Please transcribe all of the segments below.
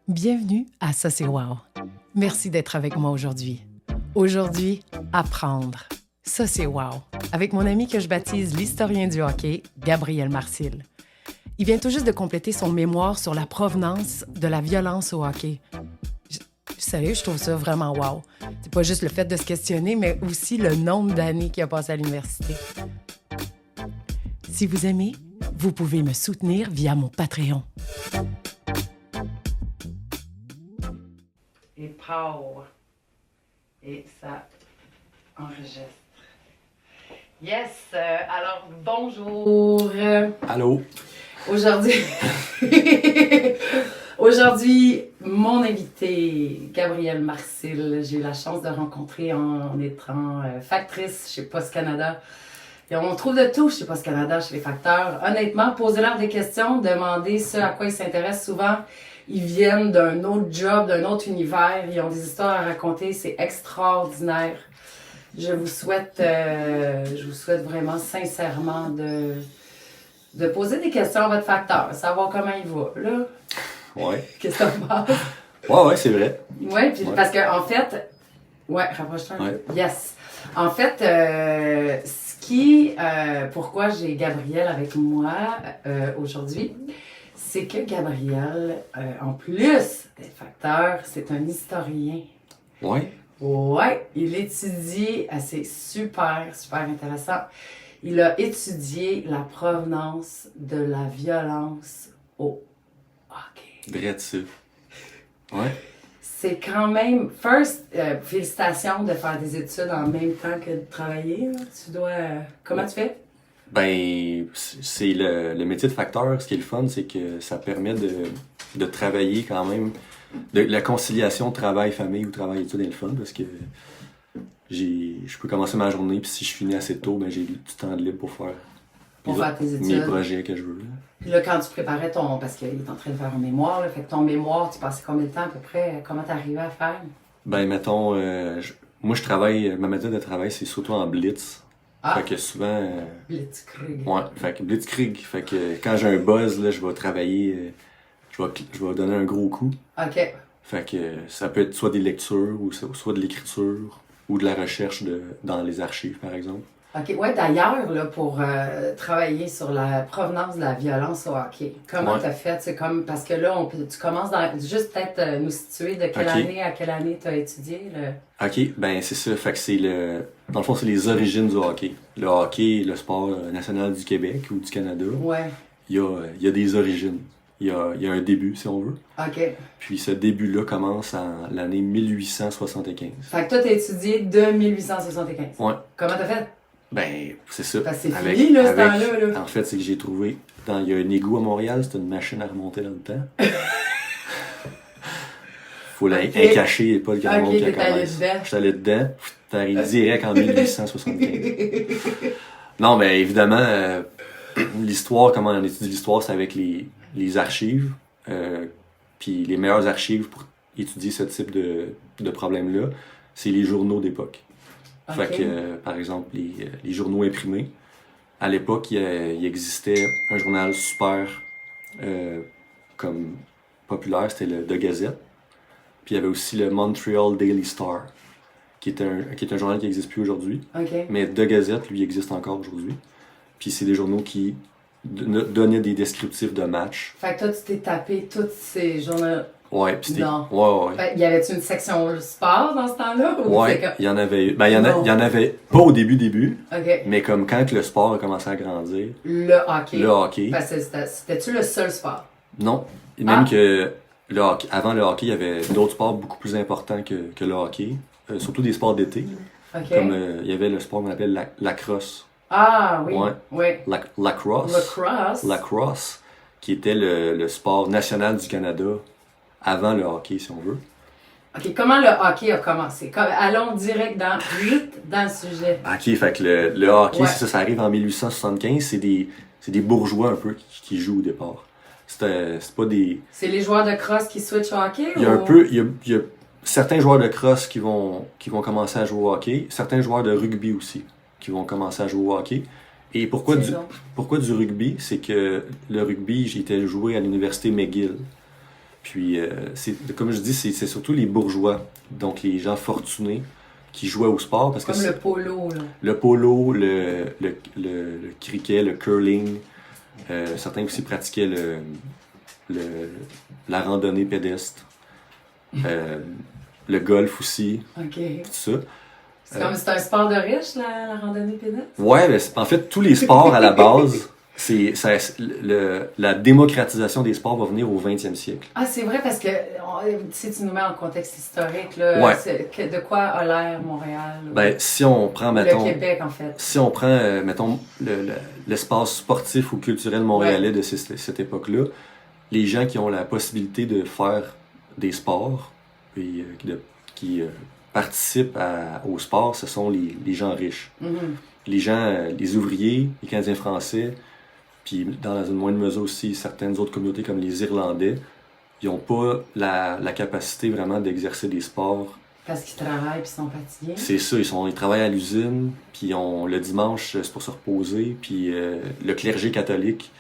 Bienvenue à Ça c'est wow. Merci d'être avec moi aujourd'hui. Aujourd'hui, apprendre. Ça c'est wow. Avec mon ami que je baptise l'historien du hockey, Gabriel Marcil. Il vient tout juste de compléter son mémoire sur la provenance de la violence au hockey. Sérieux, je trouve ça vraiment wow. C'est pas juste le fait de se questionner, mais aussi le nombre d'années qu'il a passé à l'université. Si vous aimez, vous pouvez me soutenir via mon Patreon. Et pow! Et ça enregistre. Yes! Alors, bonjour! Allô? Aujourd'hui, mon invité, Gabriel Marcil, j'ai eu la chance de rencontrer en étant factrice chez Post Canada. Et on trouve de tout chez Post Canada, chez les facteurs. Honnêtement, posez-leur des questions, demandez ce à quoi ils s'intéressent souvent. Ils viennent d'un autre job, d'un autre univers. Ils ont des histoires à raconter. C'est extraordinaire. Je vous souhaite vraiment sincèrement de poser des questions à votre facteur, savoir comment il va, là. Ouais. Qu'est-ce que t'en penses? Ouais, c'est vrai. Ouais, puis parce que en fait, ouais, rapproche-toi un peu. Yes. En fait, pourquoi j'ai Gabriel avec moi aujourd'hui, c'est que Gabriel, en plus d'être facteur, c'est un historien. Ouais. Ouais, il étudie, c'est super intéressant. Il a étudié la provenance de la violence au hockey. Vrai dessus. Ouais. C'est quand même, félicitations de faire des études en même temps que de travailler. Là. Tu dois, comment tu fais? Ben, c'est le métier de facteur. Ce qui est le fun, c'est que ça permet de travailler quand même. De la conciliation travail-famille ou travail-études est le fun parce que je peux commencer ma journée puis si je finis assez tôt, ben j'ai du temps de libre pour faire tes études. Mes projets que je veux. Là. Puis là, quand tu préparais parce qu'il est en train de faire un mémoire, là, fait que ton mémoire, tu passais combien de temps à peu près? Comment t'arrivais à faire? Ben, mettons, moi je travaille, ma méthode de travail c'est surtout en blitz. Fait que souvent... Blitzkrieg. Ouais, fait que Blitzkrieg. Fait que quand j'ai un buzz, là, je vais travailler, je vais donner un gros coup. OK. Fait que ça peut être soit des lectures, ou soit de l'écriture, ou de la recherche dans les archives, par exemple. OK. Ouais, d'ailleurs, là, pour travailler sur la provenance de la violence au hockey, comment t'as fait? C'est comme, parce que là, tu commences juste peut-être nous situer de quelle année à quelle année t'as étudié? OK, ben c'est ça. Fait que dans le fond, c'est les origines du hockey. Le hockey, le sport national du Québec ou du Canada. Ouais. Il y a des origines. Il y a un début, si on veut. OK. Puis ce début-là commence en l'année 1875. Fait que toi, t'as étudié de 1875. Ouais. Comment t'as fait? Ben, c'est ça. Parce que c'est fini, là, ce temps-là. Là. En fait, c'est que j'ai trouvé... Il y a un égout à Montréal, c'est une machine à remonter dans le temps. Faut la cacher et pas le grand monde qui la connaisse. Je suis allé dedans. T'arrives direct en 1875. Non, mais évidemment, l'histoire, comment on étudie l'histoire, c'est avec les archives. Puis les meilleures archives pour étudier ce type de problème-là, c'est les journaux d'époque. Fait que, par exemple, les journaux imprimés. À l'époque, il existait un journal super comme populaire, c'était le The Gazette. Puis il y avait aussi le Montreal Daily Star, qui est un journal qui n'existe plus aujourd'hui. Mais The Gazette, lui, existe encore aujourd'hui. Puis c'est des journaux qui donnaient des descriptifs de matchs. Fait que toi, tu t'es tapé tous ces journaux. Ouais, puis c'était... Non. Ouais. Fait, y avait-tu une section sport dans ce temps-là? Ouais, il y en avait... Ben, il y en avait pas au début. OK. Mais comme quand le sport a commencé à grandir... Le hockey. Le hockey. Parce que c'était-tu le seul sport? Non. Même que le hockey, avant le hockey, il y avait d'autres sports beaucoup plus importants que le hockey. Surtout des sports d'été. Comme il y avait le sport qu'on appelle la crosse. Ah oui. Ouais. Lacrosse, qui était le sport national du Canada avant le hockey, si on veut. OK, comment le hockey a commencé? Allons direct dans le sujet. OK, fait que le hockey, c'est ça arrive en 1875. C'est des bourgeois un peu qui jouent au départ. C'est pas des... C'est les joueurs de crosse qui switchent au hockey? Il y a certains joueurs de crosse qui vont commencer à jouer au hockey. Certains joueurs de rugby aussi qui vont commencer à jouer au hockey. Et pourquoi du rugby? C'est que le rugby, j'ai été joué à l'université McGill. Puis, comme je dis, c'est surtout les bourgeois, donc les gens fortunés, qui jouaient au sport. Parce comme que le polo, là. Le polo, le cricket, le curling. Certains aussi pratiquaient la randonnée pédestre. Le golf aussi. OK. Tout ça. C'est un sport de riche, la randonnée pédestre? Ouais, mais en fait, tous les sports à la base, la démocratisation des sports va venir au 20e siècle. Ah, c'est vrai, parce que si tu nous mets en contexte historique, là, ouais. De quoi a l'air Montréal? Ben, si on prend, mettons... Le Québec, en fait. Si on prend, mettons, l'espace sportif ou culturel montréalais de cette époque-là, les gens qui ont la possibilité de faire des sports et qui participent au sport, ce sont les gens riches. Mm-hmm. Les gens, les ouvriers, les Canadiens français, puis dans une moindre mesure aussi certaines autres communautés comme les Irlandais, ils n'ont pas la capacité vraiment d'exercer des sports. Parce qu'ils travaillent et sont fatigués. C'est ça, ils travaillent à l'usine, puis le dimanche, c'est pour se reposer, puis le clergé catholique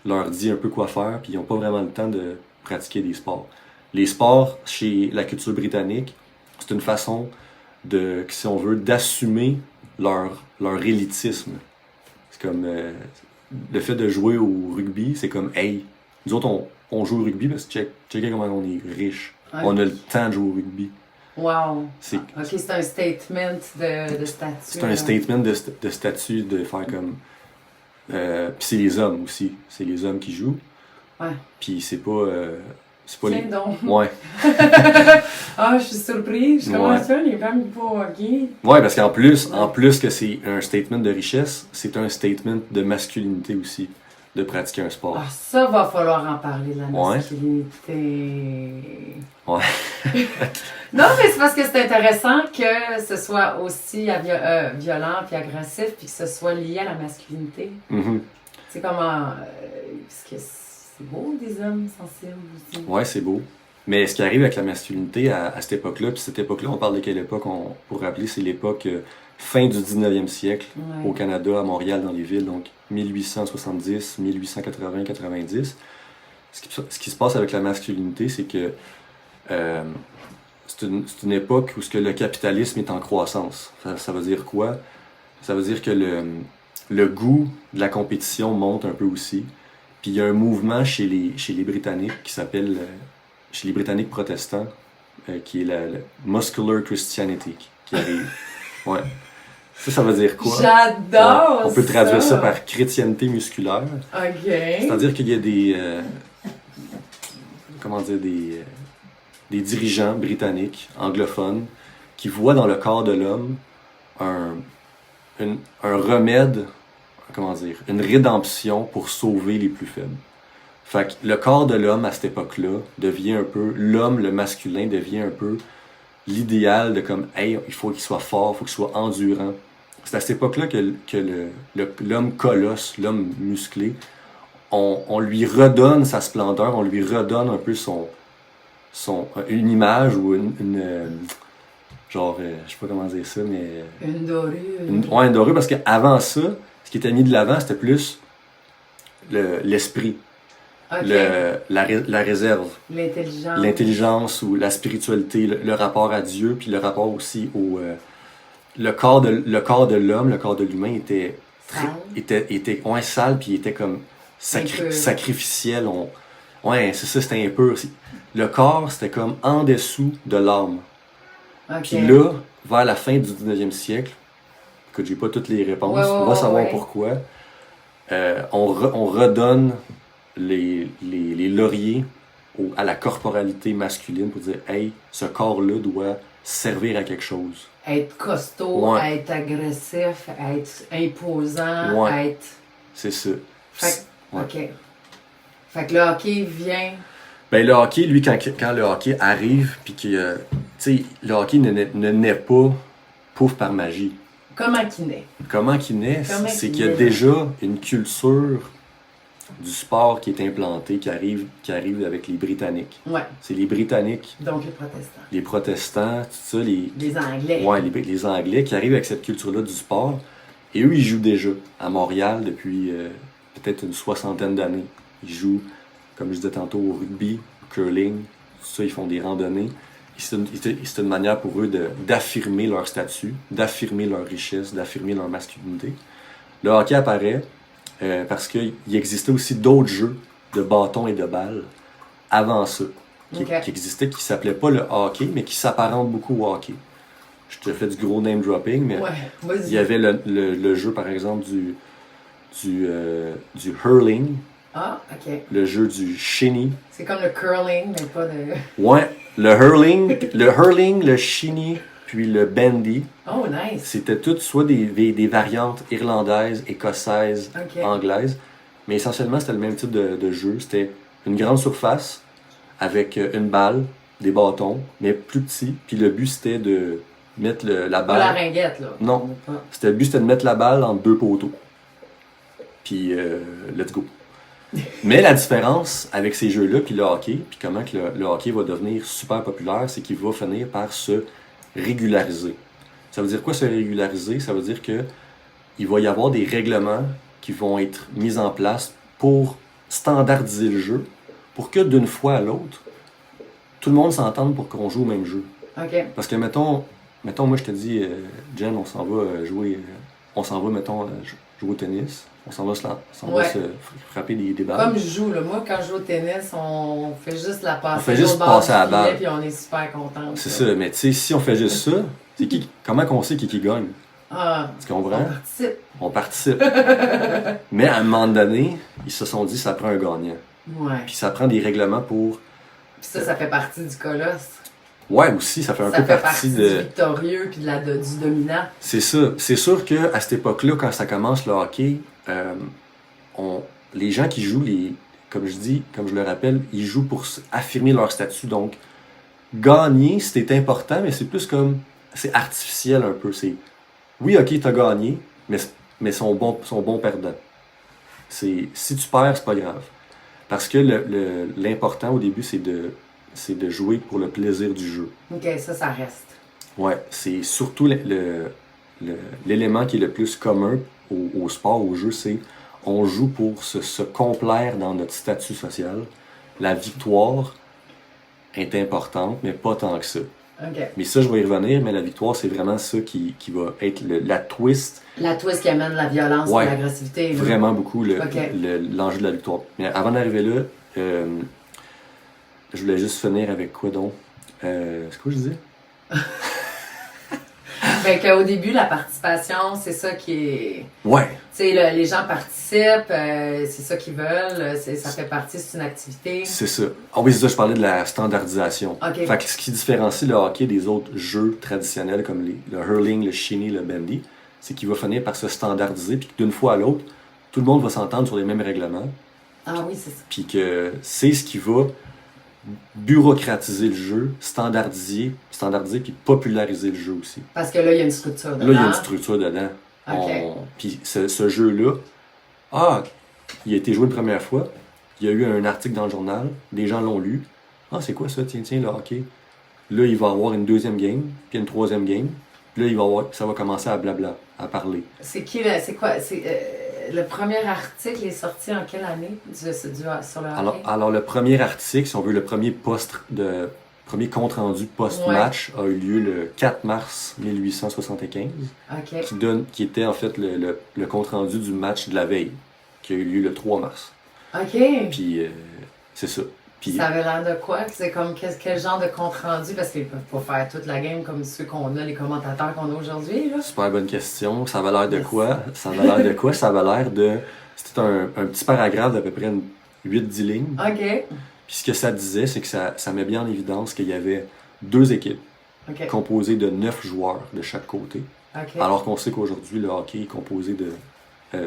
leur dit un peu quoi faire, puis ils n'ont pas vraiment le temps de pratiquer des sports. Les sports, chez la culture britannique, c'est une façon si on veut, d'assumer leur élitisme. C'est comme le fait de jouer au rugby, c'est comme hey, nous autres on joue au rugby parce que checkez comment on est riche. Okay. On a le temps de jouer au rugby. Wow. Ok, c'est un statement de statut. C'est un statement de statut de faire comme. Puis c'est les hommes aussi. C'est les hommes qui jouent. Ouais. Puis c'est pas. Tiens donc. Ouais. Ah, je suis surprise. Comment ça, les femmes pas gay? Ouais, parce qu'en plus que c'est un statement de richesse, c'est un statement de masculinité aussi, de pratiquer un sport. Ah, ça va falloir en parler, la masculinité. Ouais. Non, mais c'est parce que c'est intéressant que ce soit aussi violent puis agressif, puis que ce soit lié à la masculinité. Mm-hmm. C'est comment. Parce que c'est beau, des hommes sensibles aussi. Ouais, c'est beau. Mais ce qui arrive avec la masculinité à cette époque-là, puis cette époque-là, on parle de quelle époque, pour rappeler, c'est l'époque fin du 19e siècle au Canada, à Montréal, dans les villes, donc 1870, 1880, 90. Ce qui se passe avec la masculinité, c'est que c'est une époque où le capitalisme est en croissance. Ça veut dire quoi? Ça veut dire que le goût de la compétition monte un peu aussi. Puis il y a un mouvement chez les Britanniques qui s'appelle, chez les Britanniques protestants, qui est la Muscular Christianity, qui arrive. Ouais. Ça veut dire quoi? J'adore! On peut traduire ça par chrétienté musculaire. OK. C'est-à-dire qu'il y a des dirigeants britanniques, anglophones, qui voient dans le corps de l'homme un remède, une rédemption pour sauver les plus faibles. Fait que le corps de l'homme à cette époque-là devient un peu, l'homme, le masculin, devient un peu l'idéal de comme, hey, il faut qu'il soit fort, il faut qu'il soit endurant. C'est à cette époque-là que l'homme colosse, l'homme musclé, on lui redonne sa splendeur, on lui redonne un peu une image ou je sais pas comment dire ça, mais... Une dorure. Une dorure, parce qu'avant ça, ce qui était mis de l'avant, c'était plus l'esprit, la réserve. L'intelligence. L'intelligence ou la spiritualité, le rapport à Dieu, puis le rapport aussi au... le corps de l'homme, le corps de l'humain était sale, puis il était comme sacrificiel. C'est ça, c'était impur. Le corps, c'était comme en dessous de l'âme. Okay. Puis là, vers la fin du 19e siècle, que j'ai pas toutes les réponses, on va savoir pourquoi, on redonne les lauriers à la corporalité masculine pour dire « Hey, ce corps-là doit servir à quelque chose. » Être costaud, être agressif, être imposant, être... C'est ça. OK. Fait que le hockey vient... Ben le hockey, lui, quand le hockey arrive, puis que, tu sais, le hockey ne naît pas pouf par magie. Comment qu'il naît? C'est qu'il y a déjà une culture du sport qui est implantée, qui arrive avec les Britanniques. Ouais. C'est les Britanniques. Donc les protestants. Les protestants, tout ça, les Anglais. Ouais, les Anglais qui arrivent avec cette culture-là du sport. Et eux, ils jouent déjà à Montréal depuis peut-être une 60aine d'années. Ils jouent, comme je disais tantôt, au rugby, au curling, tout ça, ils font des randonnées. C'est une manière pour eux d'affirmer leur statut, d'affirmer leur richesse, d'affirmer leur masculinité. Le hockey apparaît parce qu'il existait aussi d'autres jeux de bâton et de balles avant ça, qui existaient, qui ne s'appelaient pas le hockey, mais qui s'apparentent beaucoup au hockey. Je te fais du gros name dropping, mais il y avait le jeu, par exemple, du hurling. Ah, ok. Le jeu du shinny. C'est comme le curling, mais pas de... Ouais, le hurling, le shinny, puis le bandy. Oh, nice. C'était toutes soit des variantes irlandaises, écossaises, anglaises, mais essentiellement, c'était le même type de jeu. C'était une grande surface avec une balle, des bâtons, mais plus petit, puis le but, c'était de mettre la balle... Pas la ringuette, là. Non. Le but, c'était de mettre la balle entre deux poteaux. Puis, let's go. Mais la différence avec ces jeux-là, puis le hockey, puis comment que le hockey va devenir super populaire, c'est qu'il va finir par se régulariser. Ça veut dire quoi se régulariser? Ça veut dire que il va y avoir des règlements qui vont être mis en place pour standardiser le jeu, pour que d'une fois à l'autre, tout le monde s'entende pour qu'on joue au même jeu. Okay. Parce que, mettons, moi je te dis, Jen, on s'en va jouer, jouer au tennis. On s'en va se frapper des balles. Comme je joue, là. Moi, quand je joue au tennis, on fait juste la passer. On fait juste passer à la balle. Puis on est super content. C'est ça, mais tu sais, si on fait juste ça, comment qu'on sait qui gagne? Ah, tu comprends? On participe. Mais à un moment donné, ils se sont dit ça prend un gagnant. Ouais. Puis ça prend des règlements pour... Puis ça fait partie du colosse. Ouais, aussi, ça fait un peu partie du victorieux puis du dominant. C'est ça. C'est sûr qu'à cette époque-là, quand ça commence le hockey, les gens qui jouent, comme je le rappelle, ils jouent pour affirmer leur statut. Donc, gagner, c'était important, mais c'est plus comme... C'est artificiel un peu. Oui, ok, t'as gagné, mais sont bons perdants. Si tu perds, c'est pas grave. Parce que l'important au début, c'est de jouer pour le plaisir du jeu. Ok, ça reste. Ouais, c'est surtout l'élément qui est le plus commun au sport, au jeu, c'est on joue pour se complaire dans notre statut social. La victoire est importante, mais pas tant que ça. Okay. Mais ça, je vais y revenir, mais la victoire, c'est vraiment ça qui va être la twist. La twist qui amène la violence et l'agressivité. Vraiment beaucoup l'enjeu de la victoire. Mais avant d'arriver là, je voulais juste finir avec quoi donc? C'est quoi je disais? Fait qu'au début, la participation, c'est ça qui est... Ouais. Tu sais, les gens participent, c'est ça qu'ils veulent, ça fait partie, c'est une activité. C'est ça. Ah oui, c'est ça, je parlais de la standardisation. Okay. Fait que ce qui différencie le hockey des autres jeux traditionnels comme le hurling, le shinny, le bandy, c'est qu'il va finir par se standardiser, puis que d'une fois à l'autre, tout le monde va s'entendre sur les mêmes règlements. Ah oui, c'est ça. Puis que c'est ce qui va bureaucratiser le jeu, standardiser puis populariser le jeu aussi. Parce que là, il y a une structure dedans. Là, il y a une structure dedans. Okay. Puis ce jeu-là, il a été joué une première fois, il y a eu un article dans le journal, des gens l'ont lu. Ah, c'est quoi ça? Tiens, le hockey. Là, il va y avoir une deuxième game, puis une troisième game. Puis là, ça va commencer à blabla, à parler. C'est qui, là? C'est quoi? Le premier article est sorti en quelle année sur le hockey? Alors, le premier article, si on veut, le premier compte-rendu post-match a eu lieu le 4 mars 1875, qui était en fait le compte-rendu du match de la veille, qui a eu lieu le 3 mars. OK. Puis, c'est ça. Puis, ça avait l'air de quoi? C'est comme quel genre de compte-rendu? Parce qu'ils peuvent pas faire toute la game comme ceux qu'on a, les commentateurs qu'on a aujourd'hui. Là. Super bonne question. Ça avait l'air de quoi? Ça avait l'air de quoi? Ça avait l'air de... C'était un petit paragraphe d'à peu près 8-10 lignes. OK. Puis ce que ça disait, c'est que ça met bien en évidence qu'il y avait 2 équipes composées de 9 joueurs de chaque côté. Okay. Alors qu'on sait qu'aujourd'hui, le hockey est composé de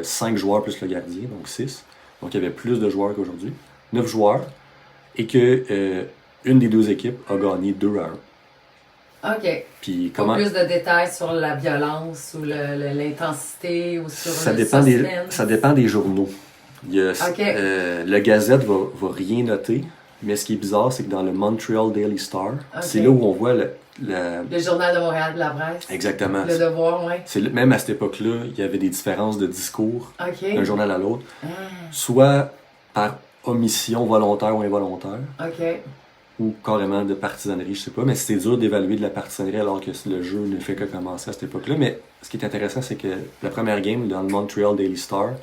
5 joueurs plus le gardien, donc 6. Donc il y avait plus de joueurs qu'aujourd'hui. 9 joueurs. Et que une des 2 équipes a gagné 2-1. OK. Puis comment... Plus de détails sur la violence ou l'intensité ou sur ça dépend des journaux. Le Gazette va rien noter, mais ce qui est bizarre, c'est que dans le Montreal Daily Star, c'est là où on voit Le Journal de Montréal de la presse. Exactement. Le Devoir, oui. Même à cette époque-là, il y avait des différences de discours d'un journal à l'autre. Ah. Soit par omission volontaire ou involontaire. OK. Ou carrément de partisanerie, je sais pas. Mais c'était dur d'évaluer de la partisanerie alors que le jeu ne fait que commencer à cette époque-là. Mais ce qui est intéressant, c'est que la première game dans le Montreal Daily Star,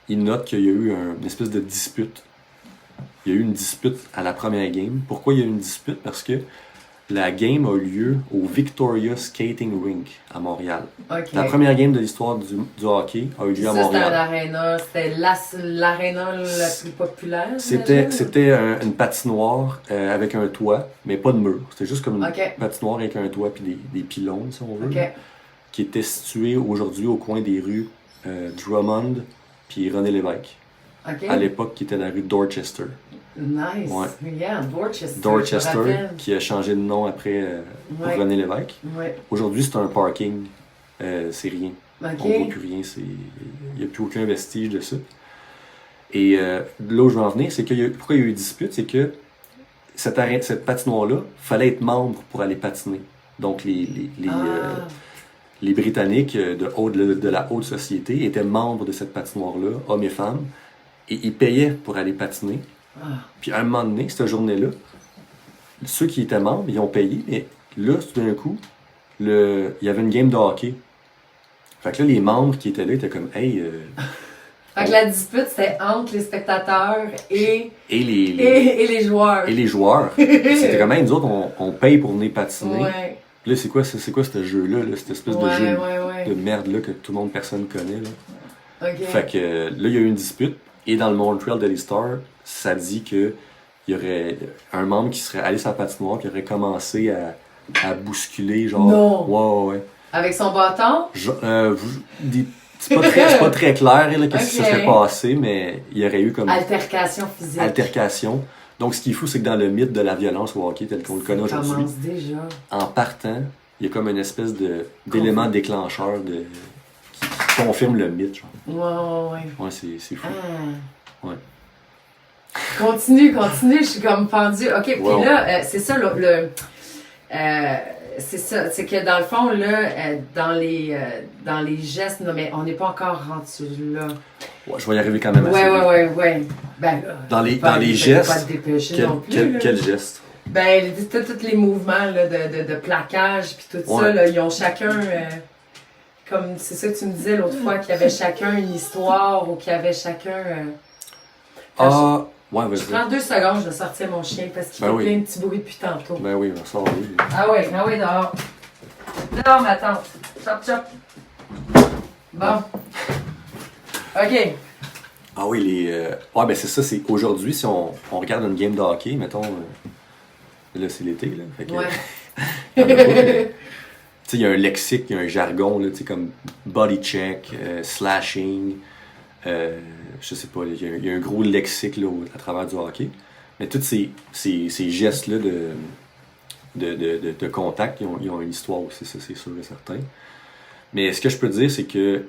il note qu'il y a eu une espèce de dispute. Il y a eu une dispute à la première game. Pourquoi il y a eu une dispute? Parce que la game a eu lieu au Victoria Skating Rink à Montréal. Okay. La première game de l'histoire du hockey a eu lieu à Montréal. C'était l'aréna la plus populaire? C'était une patinoire avec un toit, mais pas de mur. C'était juste comme une patinoire avec un toit et des pylônes, si on veut. Qui était située aujourd'hui au coin des rues Drummond puis René Lévesque. À l'époque, qui était la rue Dorchester. Nice. Ouais. Yeah, Dorchester. Dorchester, qui a changé de nom après pour René Lévesque. Ouais. Aujourd'hui, c'est un parking. C'est rien. On ne voit plus rien. Il n'y a plus aucun vestige de ça. Et là où je veux en venir, c'est que pourquoi il y a eu une dispute, c'est que cette patinoire-là, il fallait être membre pour aller patiner. Donc, les Britanniques de la haute société étaient membres de cette patinoire-là, hommes et femmes, et ils payaient pour aller patiner. Puis à un moment donné, cette journée-là, ceux qui étaient membres, ils ont payé, mais là, tout d'un coup, il y avait une game de hockey. Fait que là, les membres qui étaient là étaient comme, hey... Fait que la dispute, c'était entre les spectateurs et les joueurs. Et les joueurs. C'était comme, hey, nous autres, on paye pour venir patiner. Ouais. Là, c'est quoi ce jeu-là, cette espèce de jeu de merde-là que tout le monde, personne connaît. Là. Fait que là, il y a eu une dispute. Et dans le Montreal Daily Star, ça dit qu'il y aurait un membre qui serait allé sur la patinoire qui aurait commencé à bousculer, genre... Non! Ouais. Avec son bâton? C'est pas très clair là, qu'est-ce qui se serait passé, mais il y aurait eu comme... Altercation physique. Altercation. Donc, ce qui est fou, c'est que dans le mythe de la violence au hockey tel qu'on le connaît aujourd'hui, commence déjà. En partant, il y a comme une espèce d'élément déclencheur qui confirme le mythe. Genre. Ouais. Ouais, c'est fou. Ouais. Continue, je suis comme pendue. OK, puis là, c'est ça, c'est ça, c'est que dans le fond, là, dans les gestes, non, mais on n'est pas encore rendu là. Ouais, je vais y arriver quand même assez vite. Ouais. Ben, dans les gestes, pas te dépêcher non plus, quel geste? Ben, tous les mouvements là, de plaquage, puis tout ça, là, ils ont chacun... comme c'est ça que tu me disais l'autre fois, qu'il y avait chacun une histoire ou qu'il y avait chacun... Ouais, vas-y. Je prends 2 secondes, je vais sortir mon chien parce qu'il fait plein de petits bruits depuis tantôt. Ben oui, on va sortir. Ah oui, dehors. Dehors, ma tante. Chop. Bon. OK. Ah oui, ouais, ben c'est ça, c'est aujourd'hui, si on regarde une game de hockey, mettons... Là, c'est l'été, là. Fait que, tu sais, il y a un lexique, il y a un jargon, là, tu sais, comme body check, slashing, je sais pas, il y a un gros lexique là, à travers du hockey. Mais tous ces gestes-là de contact, ils ont une histoire aussi, ça c'est sûr et certain. Mais ce que je peux dire, c'est que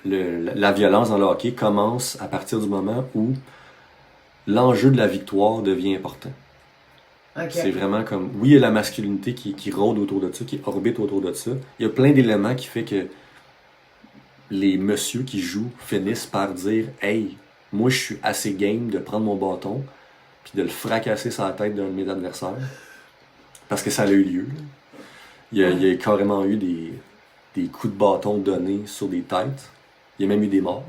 la violence dans le hockey commence à partir du moment où l'enjeu de la victoire devient important. Okay. C'est vraiment comme, oui, il y a la masculinité qui rôde autour de ça, qui orbite autour de ça. Il y a plein d'éléments qui fait que les messieurs qui jouent finissent par dire « Hey, moi je suis assez game de prendre mon bâton puis de le fracasser sur la tête d'un de mes adversaires. » Parce que ça a eu lieu. Il y a carrément eu des coups de bâton donnés sur des têtes. Il y a même eu des morts.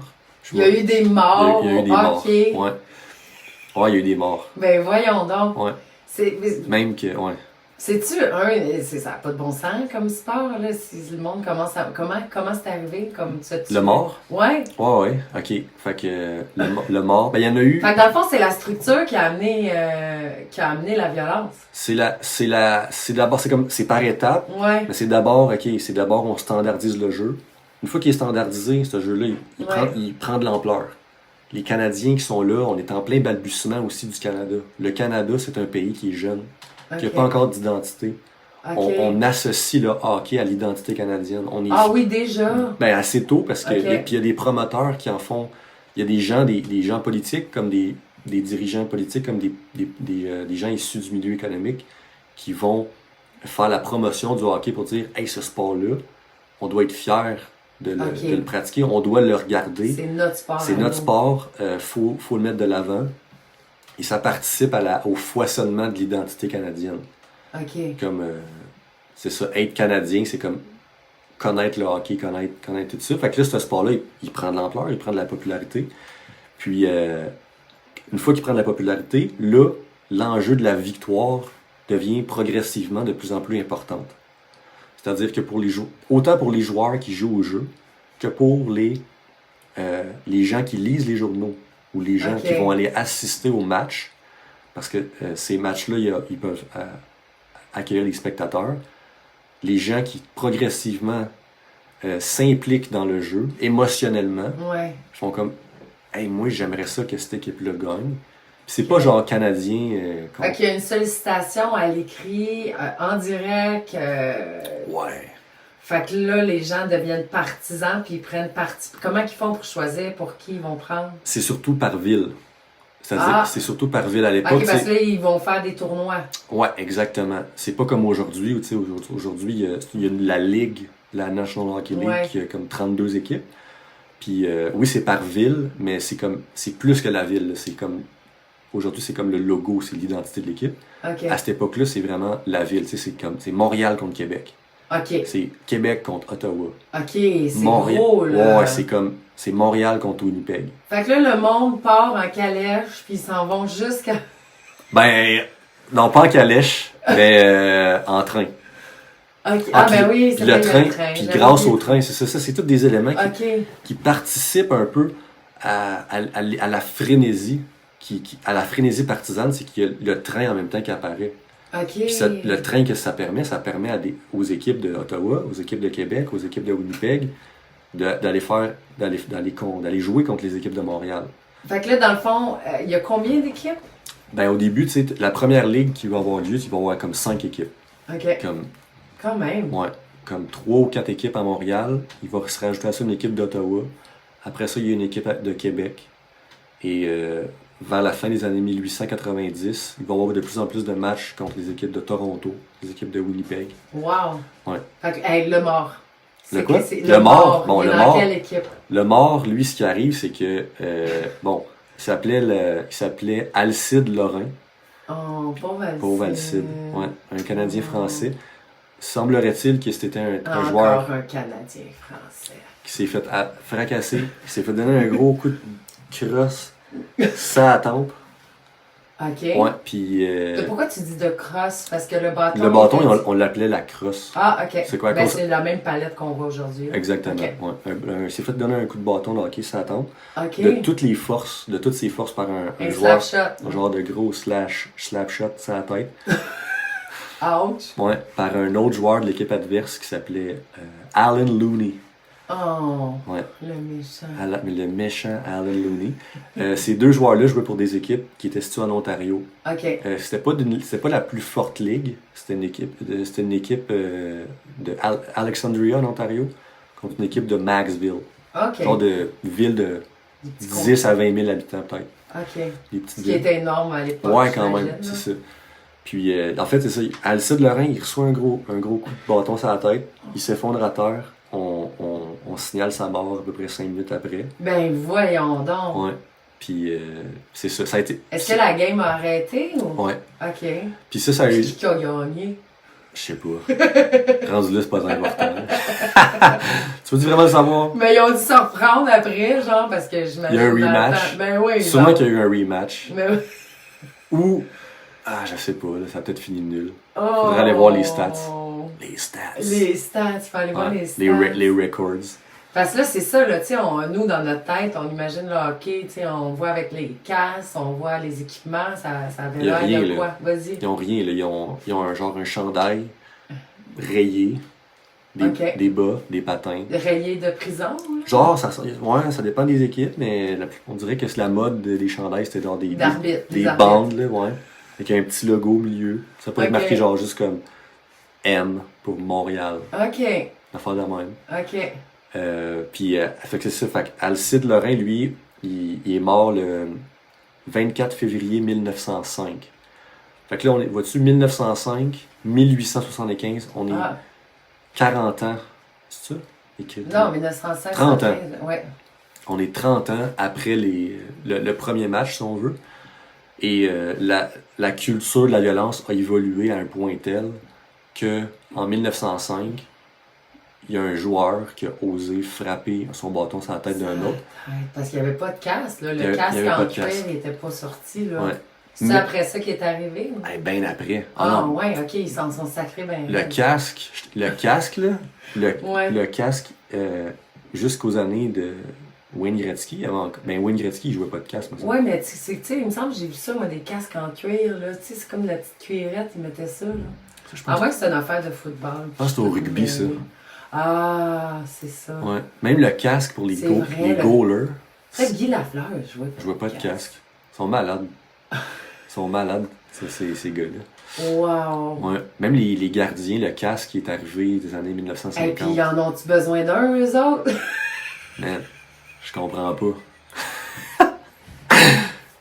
Il y a eu des morts il y a eu des morts. Ouais, il y a eu des morts. Ben voyons donc. Ouais. Même que, ouais. C'est-tu ça n'a pas de bon sens comme sport, là, si le monde commence à... Comment c'est arrivé, comme ça? Le mort? Ouais. Ouais, ok. Fait que le mort, ben il y en a eu... Fait que dans le fond, c'est la structure qui a amené la violence. C'est par étapes. Ouais. Mais c'est d'abord on standardise le jeu. Une fois qu'il est standardisé, ce jeu-là, il prend de l'ampleur. Les Canadiens qui sont là, on est en plein balbutiement aussi du Canada. Le Canada, c'est un pays qui est jeune, qui n'a pas encore d'identité. Okay. On associe le hockey à l'identité canadienne. Oui, déjà? Ben, assez tôt, parce que puis il y a des promoteurs qui en font. Il y a des gens politiques, comme des dirigeants politiques, comme des gens issus du milieu économique, qui vont faire la promotion du hockey pour dire « Hey, ce sport-là, on doit être fiers de le pratiquer, on doit le regarder. C'est notre sport. C'est notre sport, faut le mettre de l'avant. » Et ça participe au foisonnement de l'identité canadienne. OK. Comme, c'est ça, être Canadien, c'est comme connaître le hockey, connaître tout ça. Fait que là, ce sport-là, il prend de l'ampleur, il prend de la popularité. Puis, une fois qu'il prend de la popularité, là, l'enjeu de la victoire devient progressivement de plus en plus importante. C'est-à-dire que autant pour les joueurs qui jouent au jeu, que pour les gens qui lisent les journaux, ou les gens qui vont aller assister aux matchs, parce que ces matchs-là, ils peuvent accueillir les spectateurs. Les gens qui progressivement s'impliquent dans le jeu, émotionnellement, font comme « Hey, moi, j'aimerais ça que cette équipe-là gagne. » C'est pas genre canadien. Fait qu'il y a une sollicitation à l'écrit, en direct. Ouais. Fait que là, les gens deviennent partisans puis ils prennent parti. Comment ils font pour choisir pour qui ils vont prendre? C'est surtout par ville. C'est-à-dire que c'est surtout par ville à l'époque. OK, parce que là, ils vont faire des tournois. Ouais, exactement. C'est pas comme aujourd'hui où, tu sais, aujourd'hui, il y a la Ligue, la National Hockey League, qui a comme 32 équipes. Puis, oui, c'est par ville, mais c'est plus que la ville. C'est comme, aujourd'hui, c'est comme le logo, c'est l'identité de l'équipe. Okay. À cette époque-là, c'est vraiment la ville. Tu sais, c'est Montréal contre Québec. OK. C'est Québec contre Ottawa. OK, c'est gros, là. Ouais, c'est Montréal contre Winnipeg. Fait que là, le monde part en calèche, puis ils s'en vont jusqu'à... Ben, non, pas en calèche, mais en train. OK. Ben oui, c'est le train. Puis grâce au train, c'est ça, c'est tous des éléments qui participent un peu à la frénésie, à la frénésie partisane, c'est qu'il y a le train en même temps qui apparaît. Okay. Puis le train que ça permet aux équipes de Ottawa, aux équipes de Québec, aux équipes de Winnipeg, d'aller jouer contre les équipes de Montréal. Fait que là, dans le fond, il y a combien d'équipes? Ben, au début, tu sais, la première ligue qui va avoir lieu, il va y avoir comme 5 équipes. OK. Quand même. Ouais. Comme 3 ou 4 équipes à Montréal. Il va se rajouter à ça une équipe d'Ottawa. Après ça, il y a une équipe de Québec. Et vers la fin des années 1890, il va y avoir de plus en plus de matchs contre les équipes de Toronto, les équipes de Winnipeg. Wow! Ouais. Fait que, le mort. Le quoi? Le mort. Bon, le mort. Quelle équipe? Le mort, lui, ce qui arrive, c'est que, il s'appelait Alcide Lorrain. Oh, pauvre Alcide. Pauvre Alcide, ouais. Un Canadien français. Semblerait-il que c'était un joueur... Encore un Canadien français. Qui s'est fait fracasser, qui s'est fait donner un gros coup de crosse sans attendre. OK. Ouais, puis... Pourquoi tu dis de crosse? Parce que le bâton... Le bâton, on l'appelait la crosse. Ah, OK. C'est quoi? C'est la même palette qu'on voit aujourd'hui. Exactement. Okay. Ouais. Il s'est fait donner un coup de bâton de hockey sans attendre. OK. De toutes ses forces par un joueur. Un genre de gros slap shot sans la tête. Ouch. Ouais, par un autre joueur de l'équipe adverse qui s'appelait Alan Looney. Oh, ouais. Le méchant. Le méchant Alan Looney. Ces deux joueurs-là jouaient pour des équipes qui étaient situées en Ontario. OK. C'était pas la plus forte ligue. C'était une équipe de Alexandria en Ontario contre une équipe de Maxville. OK. Genre de ville de 10 à 20 000 habitants peut-être. OK. Ce qui était énorme à l'époque. Ouais, quand même, c'est ça. Puis, en fait, c'est ça. Alcide Lorrain, il reçoit un gros coup de bâton sur la tête. Il s'effondre à terre. On signale sa mort à peu près 5 minutes après. Ben, voyons donc. Ouais. Puis, c'est ça. Ça a été... Est-ce que la game a arrêté ou... Ouais. OK. Puis ça a eu... Qui a gagné? Je sais pas. Rendu là, c'est pas important. Tu veux vraiment le savoir? Mais ils ont dû s'en reprendre après, genre, parce que je Il y a un rematch. Ben oui. Sûrement qu'il y a eu un rematch. Mais oui. Ou... Ah, je sais pas, là, ça a peut-être fini nul. Faudrait aller voir les stats. Les stats. Il faut aller voir les stats. Les records. Parce que là, c'est ça, là, tu sais, nous, dans notre tête, on imagine le hockey, tu sais, on voit avec les casques, on voit les équipements, ça avait l'air de quoi? Vas-y. Ils ont rien, là. Ils ont un chandail rayé, des bas, des patins. Rayé de prison? Là? Genre, ça dépend des équipes, mais on dirait que c'est la mode des chandails, c'était genre des bandes, là, ouais. Avec un petit logo au milieu. Ça peut être marqué genre juste comme M pour Montréal. OK. L'affaire de même. OK. Puis, fait que c'est ça. Fait qu'Alcide Lorrain, lui, il est mort le 24 février 1905. Fait que là, vois-tu, 1905, 1875, on est 40 ans. C'est ça? Non, 1905, 30 ans. Ouais. On est 30 ans après le premier match, si on veut. Et la culture de la violence a évolué à un point tel que en 1905, il y a un joueur qui a osé frapper son bâton sur la tête d'un autre. Parce qu'il n'y avait pas de casque. Là. Le casque en cuir n'était pas sorti. Là. Ouais. C'est après ça qui est arrivé? Bien après. Ouais, ok, ils s'en sont sacrés bien. Le casque, là, le casque, jusqu'aux années de Wayne Gretzky, Wayne Gretzky, il jouait pas de casque. Oui, mais tu sais, il me semble que j'ai vu ça, moi, des casques en cuir, là. Tu sais, c'est comme de la petite cuirette, ils mettaient ça, là. À moins que c'est une affaire de football. Je pense que c'est au rugby, ça. Ah, c'est ça. Ouais. Même le casque pour les goalers. C'est Guy Lafleur, je vois pas de casque. Ils sont malades. Ces gars-là. Wow! Ouais. Même les gardiens, le casque qui est arrivé des années 1950. Et puis, en ont-tu besoin d'un, eux autres? Man, je comprends pas.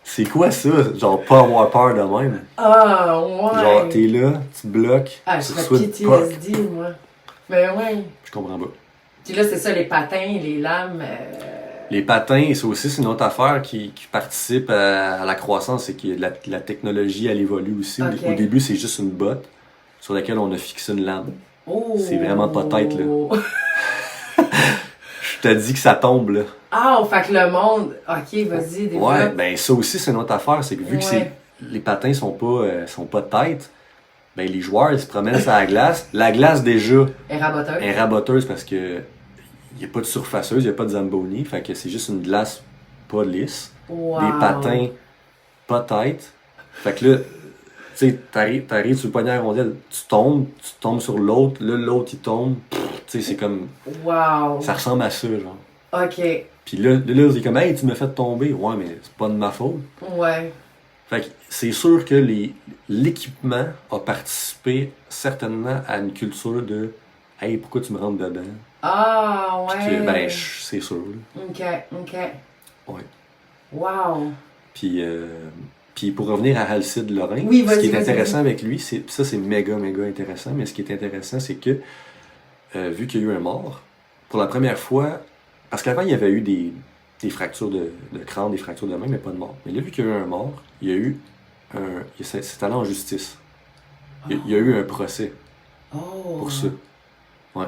C'est quoi ça? Genre, pas avoir peur de même. Ah, ouais! Genre, t'es là, tu bloques. Ah, je serais PTSD, moi. Mais ouais. Je comprends pas. Puis là, c'est ça, les patins, les lames... Les patins, c'est aussi une autre affaire qui participe à la croissance, c'est que la technologie, elle évolue aussi. Okay. Au début, c'est juste une botte sur laquelle on a fixé une lame. Oh. C'est vraiment pas tête, là. Je te dis que ça tombe, là. Ah, fait que le monde... Ok, vas-y, développe. Ouais, ben ça aussi, c'est une autre affaire. C'est que vu que les patins sont pas tête, ben les joueurs, ils se promènent sur la glace. La glace, déjà... est raboteuse parce que il n'y a pas de surfaceuse, il n'y a pas de Zamboni. Fait que c'est juste une glace pas lisse. Wow. Des patins pas tête. Fait que là, tu sais, t'arrives sur le poignet à rondelle, tu tombes sur l'autre, là, l'autre, il tombe. Tu sais, c'est comme... Wow. Ça ressemble à ça, genre. OK. Puis là, il est comme, hey, tu m'as fait tomber. Ouais, mais c'est pas de ma faute. Ouais. Fait que c'est sûr que l'équipement a participé certainement à une culture de, hey, pourquoi tu me rentres dedans? Ah, ouais. Que, ben, c'est sûr. OK. Ouais. Wow. Puis pour revenir à Alcide Lorrain, ce qui est intéressant avec lui, c'est méga intéressant, mais ce qui est intéressant, c'est que, vu qu'il y a eu un mort, pour la première fois, parce qu'avant, il y avait eu des fractures de crâne, des fractures de main, mais pas de mort. Mais là, vu qu'il y a eu un mort, c'est allé en justice. Il y a eu un procès pour ça. Ouais.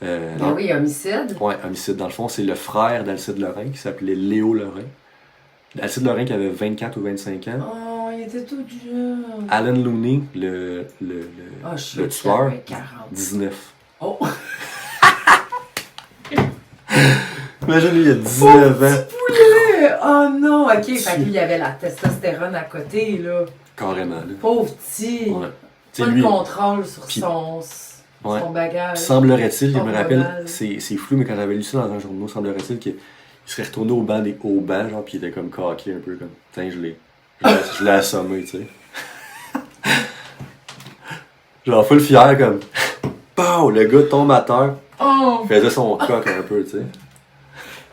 Oui, homicide. Ouais, homicide. Dans le fond, c'est le frère d'Alcide Lorrain qui s'appelait Léo Lorrain. Alcide Lorrain qui avait 24 ou 25 ans. Oh, il était tout jeune. Alan Looney, le tueur, 19. Oh! Imagine, lui, il a 19 ans. Petit poulet! Oh non! Ok, fait que lui, il avait la testostérone à côté, là. Carrément, là. Pauvre petit. Ouais. Pas de contrôle sur son bagage. Semblerait-il, je me rappelle, c'est flou, mais quand j'avais lu ça dans un journal, semblerait-il qu'il serait retourné au banc, genre, pis il était comme coqué un peu, comme, tiens, je l'ai assommé, tu sais. Genre, full fier, comme, pow, le gars tombe à terre. Oh! Il faisait son coq un peu, tu sais.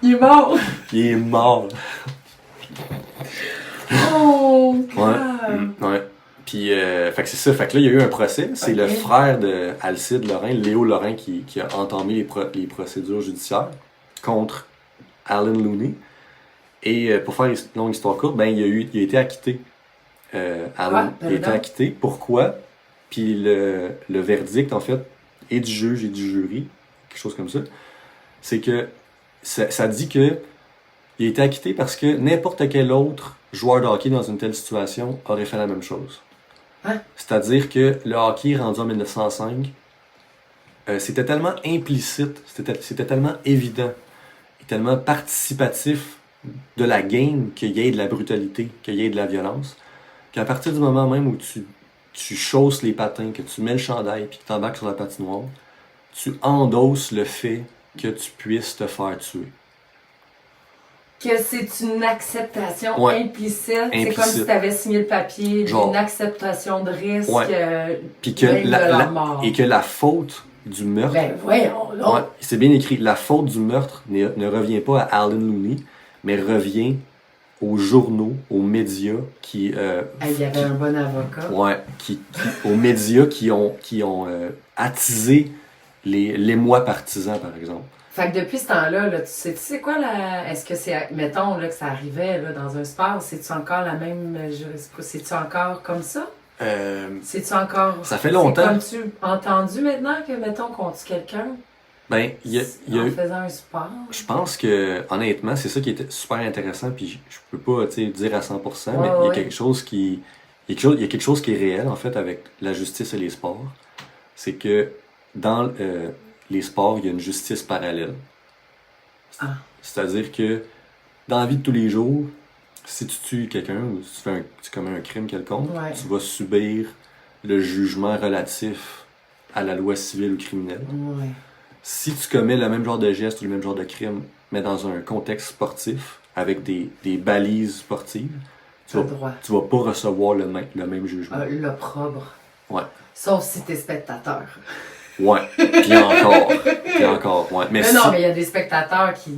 Il est mort! Il est mort. Oh! Ouais. Puis, fait que c'est ça. Fait que là, il y a eu un procès. C'est le frère de Alcide Lorrain, Léo Lorrain, qui a entamé les procédures judiciaires contre Alan Looney. Et pour faire une longue histoire courte, ben, il a été acquitté. Alan a été acquitté. Pourquoi? Puis le verdict, en fait, et du juge et du jury, quelque chose comme ça, c'est que ça dit que il a été acquitté parce que n'importe quel autre joueur de hockey dans une telle situation aurait fait la même chose. Hein? C'est-à-dire que le hockey rendu en 1905, c'était tellement implicite, c'était tellement évident et tellement participatif de la game qu'il y ait de la brutalité, qu'il y ait de la violence, qu'à partir du moment même où tu chausses les patins, que tu mets le chandail puis que tu embarques sur la patinoire, tu endosses le fait que tu puisses te faire tuer. Que c'est une acceptation implicite. C'est comme si tu avais signé le papier d'une acceptation de risque puis que de la mort. Et que la faute du meurtre... Ben voyons là! C'est bien écrit. La faute du meurtre ne revient pas à Alan Looney, mais revient aux journaux, aux médias qui... il y avait un bon avocat. Ouais, aux médias qui ont attisé l'émoi partisan, par exemple. Fait que depuis ce temps-là, là, tu sais quoi est-ce que c'est, mettons là, que ça arrivait là, dans un sport, c'est-tu encore la même, c'est-tu encore comme ça? C'est-tu encore... Ça fait longtemps. C'est comme tu entendu maintenant que, mettons, qu'on tue quelqu'un? Ben, en faisant un sport? Je pense que, honnêtement, c'est ça qui était super intéressant, puis je peux pas, dire à 100%, mais il y a quelque chose qui... Il y a quelque chose qui est réel, en fait, avec la justice et les sports. C'est que dans les sports, il y a une justice parallèle. Ah. C'est-à-dire que dans la vie de tous les jours, si tu tues quelqu'un ou si tu commets un crime quelconque, tu vas subir le jugement relatif à la loi civile ou criminelle. Ouais. Si tu commets le même genre de geste ou le même genre de crime, mais dans un contexte sportif, avec des balises sportives, tu vas pas recevoir le même jugement. L'opprobre. Ouais. Sauf si t'es spectateur. Ouais. Puis encore. Ouais. Mais non, mais il y a des spectateurs qui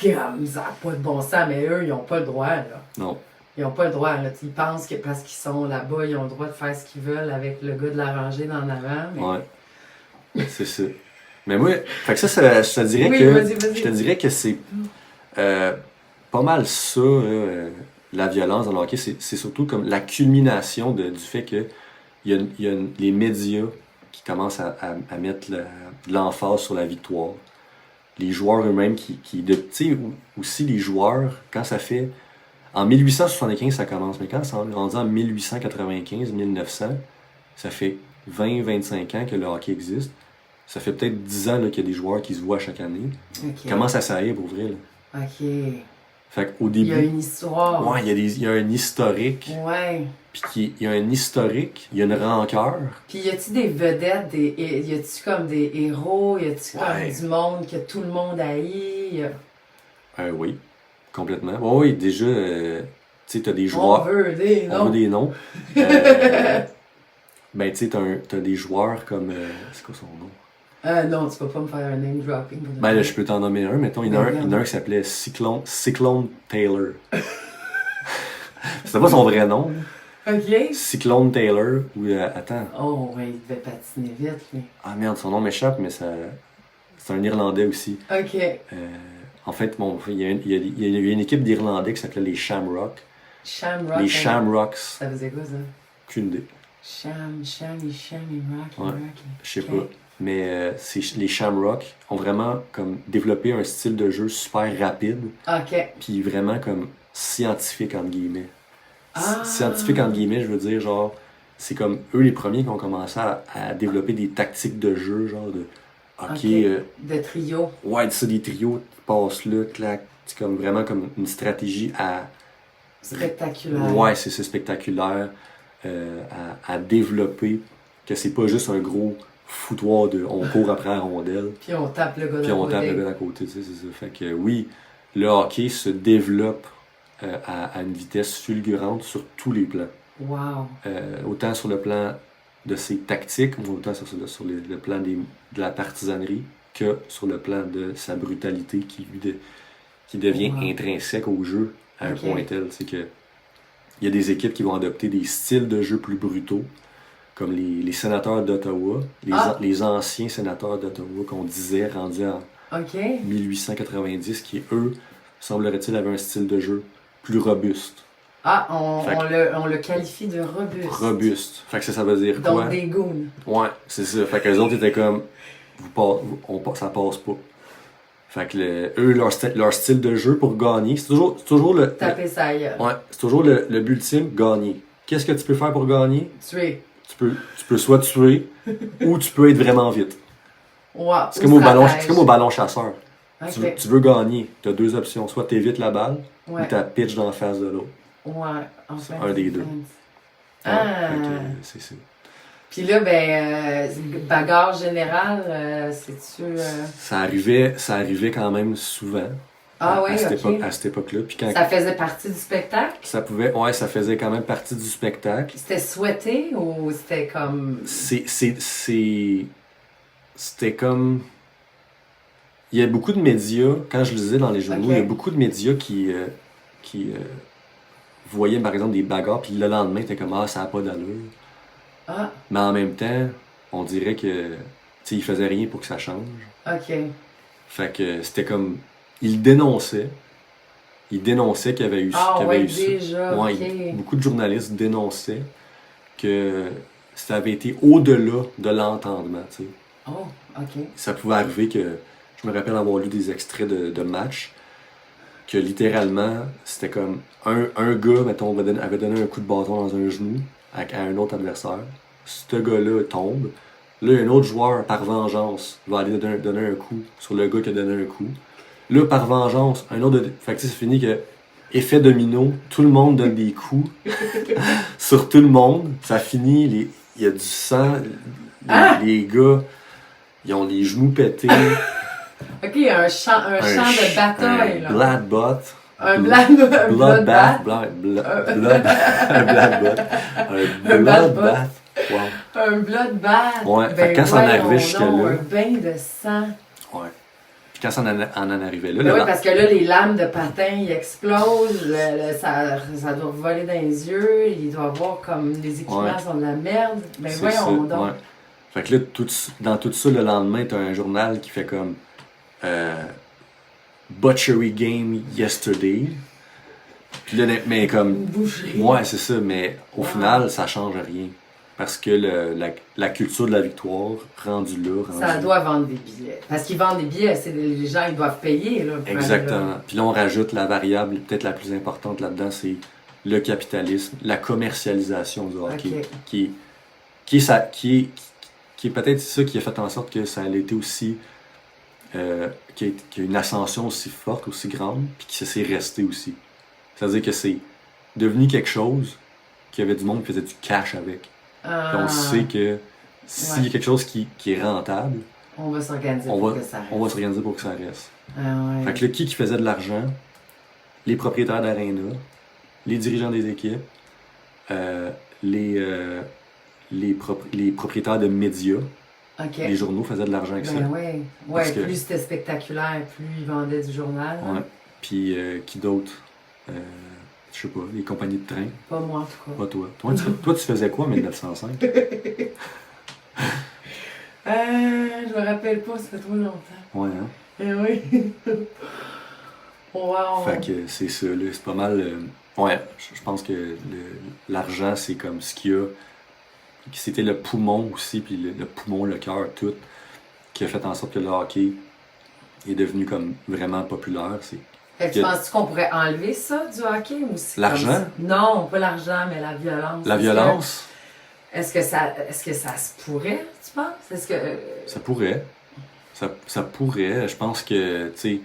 ça n'a pas de bon sens, mais eux, ils n'ont pas le droit, là. Non. Ils n'ont pas le droit, là. Ils pensent que parce qu'ils sont là-bas, ils ont le droit de faire ce qu'ils veulent avec le gars de la rangée en avant. Mais... Ouais. C'est ça. Mais moi, fait que ça je te dirais vas-y. Je te dirais que c'est pas mal ça, la violence dans le hockey. C'est surtout comme la culmination du fait que il y a les médias qui commencent à mettre de l'emphase sur la victoire. Les joueurs eux-mêmes tu sais, aussi les joueurs, quand ça fait... En 1875, ça commence, mais quand c'est rendu en 1895, 1900, ça fait 20-25 ans que le hockey existe. Ça fait peut-être 10 ans là, qu'il y a des joueurs qui se voient chaque année. Okay. Comment ça s'arrive pour vrai, là? OK. Fait qu'au début... Il y a une histoire. Ouais, il y a un historique. Ouais. Puis il y a un historique, il y a une rancœur. Puis y a-tu des vedettes, y a-tu comme des héros, y a-tu comme du monde que tout le monde haït? Oui, complètement. Oui, déjà, tu sais, t'as des joueurs... On veut des noms. On veut des noms. Ben, tu sais, t'as des joueurs comme... c'est quoi son nom? Non, tu peux pas me faire un name dropping. Ben là, je peux t'en nommer un. Mettons, il y en a un qui s'appelait Cyclone Taylor. C'était pas son vrai nom. OK. Cyclone Taylor, ou attends. Oh, ouais, il devait patiner vite, lui. Ah merde, son nom m'échappe, mais c'est un Irlandais aussi. OK. En fait, bon, il y a une équipe d'Irlandais qui s'appelait les Shamrocks. Shamrock. Les Shamrocks. Ça faisait quoi, ça? Aucune idée. Shammy, Rocky, ouais, Rocky. Je sais pas. Mais les Shamrocks ont vraiment comme développé un style de jeu super rapide. OK. Puis vraiment comme scientifique, entre guillemets. Ah. Scientifique, entre guillemets, je veux dire, genre, c'est comme eux les premiers qui ont commencé à développer des tactiques de jeu, genre de... OK. De trio. Ouais, ça, des trios, tu passes là, clac. C'est comme vraiment comme une stratégie à... Spectaculaire. Ouais, c'est spectaculaire. À développer, que c'est pas juste un gros foutoir de on court après la rondelle. Puis on tape le gars Puis on tape le gars d'à côté, tu sais, c'est ça. Fait que oui, le hockey se développe à une vitesse fulgurante sur tous les plans. Wow. Autant sur le plan de ses tactiques, autant sur le plan de la partisanerie, que sur le plan de sa brutalité qui devient intrinsèque au jeu à un point tel, tu sais, que il y a des équipes qui vont adopter des styles de jeu plus brutaux, comme les sénateurs d'Ottawa, les anciens sénateurs d'Ottawa qu'on disait rendus en 1890, qui, eux, semblerait-il, avaient un style de jeu plus robuste. Ah, on le qualifie de robuste. Robuste. Fait que ça veut dire quoi? Donc des goons. Ouais, c'est ça. Fait que les autres étaient comme, ça passe pas. Fait que eux, leur style de jeu pour gagner, c'est toujours le... Taper ça ailleurs. Ouais, c'est toujours le but ultime, gagner. Qu'est-ce que tu peux faire pour gagner? Tuer. Tu peux soit tuer, ou tu peux être vraiment vite. Wow. C'est comme au ballon chasseur. Okay. Tu veux gagner, tu as deux options. Soit tu évites la balle, ou tu la pitches dans la face de l'autre. Ouais, enfin. Un des deux. C'est ça. Puis là, bagarre générale, c'est-tu... Ça arrivait quand même souvent. À cette époque-là. Puis ça faisait partie du spectacle? Ça faisait quand même partie du spectacle. C'était souhaité ou c'était comme... C'était comme... Il y a beaucoup de médias, quand je lisais dans les journaux, il y a beaucoup de médias qui voyaient, par exemple, des bagarres, puis le lendemain, t'es comme, ah, ça n'a pas d'allure. Ah. Mais en même temps, on dirait que, tu sais, il faisait rien pour que ça change. OK. Fait que c'était comme, il dénonçait qu'il y avait eu, déjà, ouais, okay. Beaucoup de journalistes dénonçaient que ça avait été au-delà de l'entendement, tu sais. Oh, OK. Ça pouvait arriver que, je me rappelle avoir lu des extraits de matchs, que littéralement, c'était comme un gars, mettons, avait donné un coup de bâton dans un genou à un autre adversaire. Ce gars-là tombe. Là, un autre joueur, par vengeance, va aller donner un coup sur le gars qui a donné un coup. Là, par vengeance, un autre... Fait que c'est fini que, effet domino, tout le monde donne des coups sur tout le monde. Ça finit, il y a du sang. Les gars, ils ont les genoux pétés. OK, il y a un champ de bataille, là. Bloodbath. Un bloodbath. Un bloodbath. Wow. Un bloodbath. Ouais, fait quand ça en arrivait jusqu'à là. Un bain de sang. Ouais. Puis quand ça en arrivait là. Oui, parce que là, les lames de patin, ils explosent. Ça doit voler dans les yeux. Il doit avoir comme les équipements sont de la merde. Ben voyons donc. Ouais. Fait que là, dans tout ça, le lendemain, t'as un journal qui fait comme Butchery Game Yesterday. Puis là, mais comme. Une boucherie. Ouais, c'est ça, mais au final, ça change rien. Parce que la culture de la victoire, rendue là. Ça doit vendre des billets. Parce qu'ils vendent des billets, les gens ils doivent payer. Là, exactement. Puis là, on rajoute la variable, peut-être la plus importante là-dedans, c'est le capitalisme, la commercialisation du hockey. Okay. Qui est peut-être ça qui a fait en sorte que ça a été aussi. Qui a une ascension aussi forte, aussi grande, puis que ça s'est resté aussi. C'est-à-dire que c'est devenu quelque chose qu'il y avait du monde qui faisait du cash avec. Puis on sait que s'il y a quelque chose qui est rentable, on va s'organiser pour que ça reste. On va s'organiser pour que ça reste. Ouais. Fait que là, qui faisait de l'argent? Les propriétaires d'aréna, les dirigeants des équipes, les propriétaires de médias. Okay. Les journaux faisaient de l'argent avec ça. Ouais, plus c'était spectaculaire, plus ils vendaient du journal. Ouais. Puis qui d'autre? Je sais pas, les compagnies de train. Pas moi, en tout cas. Pas toi. Toi, tu faisais quoi en 1905? Je me rappelle pas, ça fait trop longtemps. Ouais, hein? Oui. Wow. Fait que c'est ça, là. C'est pas mal... ouais, je pense que l'argent, c'est comme ce qu'il y a... C'était le poumon aussi, puis le poumon, le cœur, tout, qui a fait en sorte que le hockey est devenu comme vraiment populaire. Tu penses-tu qu'on pourrait enlever ça du hockey ou si l'argent? Non, pas l'argent, mais la violence. La violence? Est-ce que ça se pourrait, tu penses? Est-ce que... Ça pourrait. Ça pourrait. Je pense que, tu sais,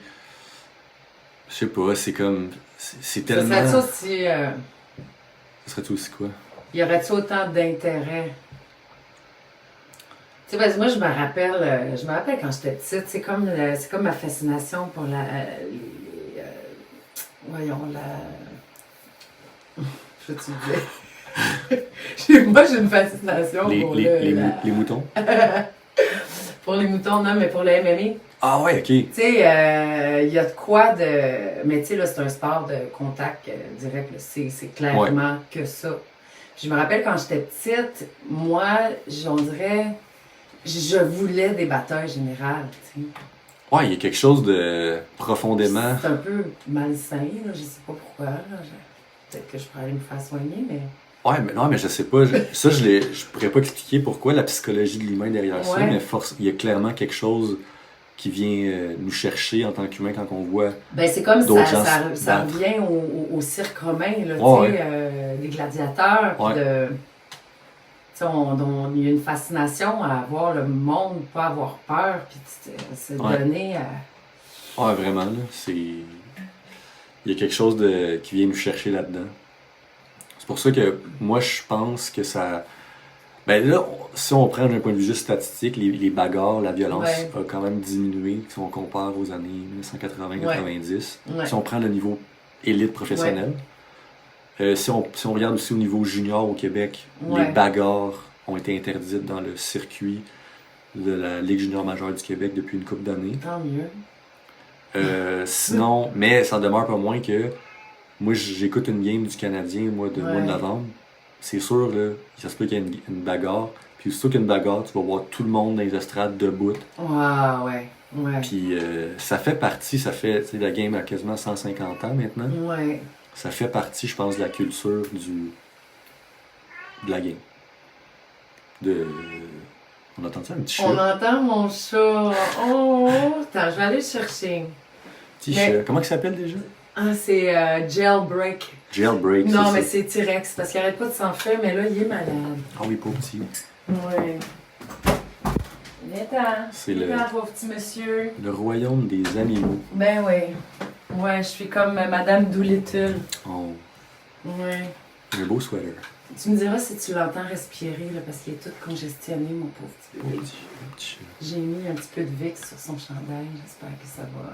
je sais pas, c'est comme... C'est tellement... Ça serait-tu aussi... Ça serait-tu aussi quoi? Y aurait-tu autant d'intérêt? Tu sais, parce que moi, je me rappelle quand j'étais petite, c'est comme ma fascination pour je vais te dire. Moi, j'ai une fascination pour les moutons. Pour les moutons, non, mais pour le MMA. Ah ouais, ok. Tu sais, il y a de quoi de... Mais tu sais, là, c'est un sport de contact direct. C'est clairement que ça. Je me rappelle quand j'étais petite, moi, on dirait, je voulais des batailles générales, tu sais. Ouais, il y a quelque chose de profondément... C'est un peu malsain, là, je sais pas pourquoi, là. Peut-être que je pourrais aller me faire soigner, mais... Ouais, mais non, mais je sais pas. Je pourrais pas expliquer pourquoi la psychologie de l'humain derrière ça, mais il y a clairement quelque chose qui vient nous chercher en tant qu'humain quand on voit. Ben c'est comme ça revient au cirque romain, là, tu sais, des gladiateurs, puis il y a une fascination à voir le monde, pas avoir peur, puis se donner à... Ouais, vraiment, là, il y a quelque chose qui vient nous chercher là-dedans. C'est pour ça que moi, je pense que ça... Ben là, si on prend d'un point de vue juste statistique, les bagarres, la violence a quand même diminué si on compare aux années 1980-90. Si on prend le niveau élite professionnelle. Si on regarde aussi au niveau junior au Québec, les bagarres ont été interdites dans le circuit de la Ligue junior majeure du Québec depuis une couple d'années. Tant mieux. Sinon, mais ça demeure pas moins que Moi, j'écoute une game du Canadien, mois de novembre. C'est sûr, là, ça se peut qu'il y ait une bagarre. Puis surtout qu'il y a une bagarre, tu vas voir tout le monde dans les estrades debout. Ouais. Puis ça fait partie, la game a quasiment 150 ans maintenant. Ouais. Ça fait partie, je pense, de la culture de la game. On entend ça, un petit chat? On entend mon chat. Oh! Attends, je vais aller le chercher. Petit chat. Comment il s'appelle déjà? Ah, c'est Jailbreak. Jailbreak, non, mais c'est T-Rex, parce qu'il arrête pas de s'enfuir, mais là, il est malade. Ah oui, pauvre petit. Ouais. Viens-t'en. C'est pauvre petit monsieur. Le royaume des animaux. Ben oui. Ouais, je suis comme Madame Doolittle. Oh. Ouais. Un beau sweater. Tu me diras si tu l'entends respirer, là, parce qu'il est tout congestionné, mon pauvre petit bébé. J'ai mis un petit peu de Vicks sur son chandail. J'espère que ça va...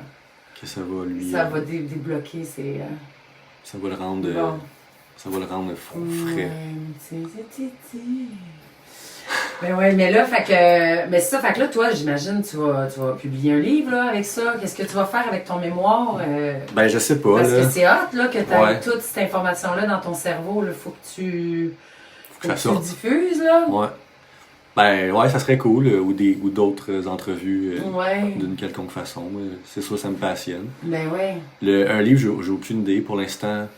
Que ça va lui... Ça va débloquer ses... Ça va le rendre... Bon. Ça va le rendre frais. Ben ouais, mais là, fait que là, toi, j'imagine, tu vas publier un livre, là, avec ça. Qu'est-ce que tu vas faire avec ton mémoire? Ben, je sais pas, parce là. que c'est hot, là, que tu aies toute cette information-là dans ton cerveau, là. Faut que tu diffuses, là. Ouais. Ben, ouais, ça serait cool, ou d'autres entrevues d'une quelconque façon. C'est ça, ça me passionne. Ben ouais. Un livre, j'ai aucune idée pour l'instant.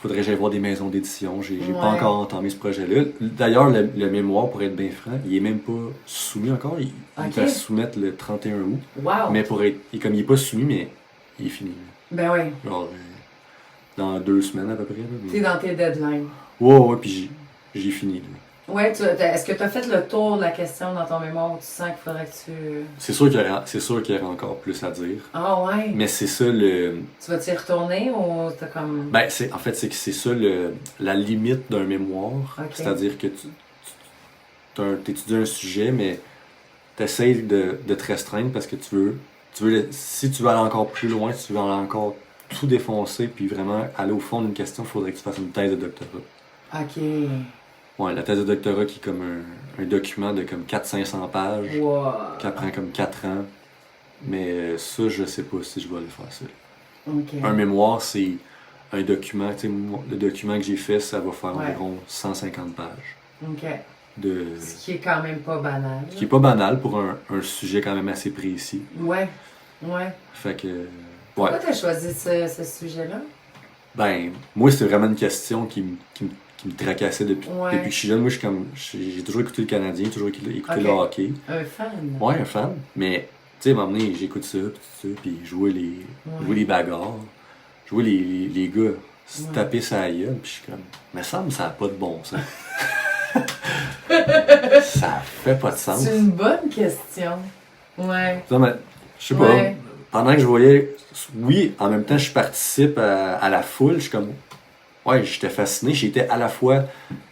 Faudrait que j'aille voir des maisons d'édition. J'ai pas encore entamé ce projet-là. D'ailleurs, le mémoire, pour être bien franc, il est même pas soumis encore. Il va se soumettre le 31 août. Wow. Mais comme il est pas soumis, mais il est fini. Ben ouais. Genre, dans 2 semaines à peu près. T'es dans tes deadlines. Ouais, puis j'ai fini. Là. Ouais, est-ce que tu as fait le tour de la question dans ton mémoire où tu sens qu'il faudrait que tu... C'est sûr qu'il y aurait encore plus à dire. Ah ouais? Mais c'est ça le... Tu vas-y retourner ou t'as comme... Ben, c'est que c'est ça la limite d'un mémoire. Okay. C'est-à-dire que tu étudies un sujet, mais tu essaies de te restreindre parce que si tu veux aller encore plus loin, si tu veux aller encore tout défoncer, puis vraiment aller au fond d'une question, il faudrait que tu fasses une thèse de doctorat. OK. Ouais, la thèse de doctorat qui est comme un document de comme 400-500 pages, qui prend comme 4 ans. Mais ça, je sais pas si je vais aller faire ça. Okay. Un mémoire, c'est un document. Tu sais, le document que j'ai fait, ça va faire environ 150 pages. OK. Ce qui est quand même pas banal. Ce qui est pas banal pour un sujet quand même assez précis. Ouais. Fait que... Pourquoi t'as choisi ce sujet-là? Ben, moi, c'était vraiment une question qui me tracassait depuis que je suis jeune. Moi, j'ai toujours écouté le Canadien, toujours écouté le hockey. Un fan? Ouais, un fan. Mais, tu sais, à un moment donné, j'écoute ça, puis jouer les bagarres, jouer les gars, se taper sa gueule, puis je suis comme, mais ça n'a pas de bon sens. Ça fait pas de sens. C'est une bonne question. Ouais. Je sais pas, pendant que je voyais, oui, en même temps, je participe à la foule, je suis comme... Ouais, j'étais fasciné. J'étais à la fois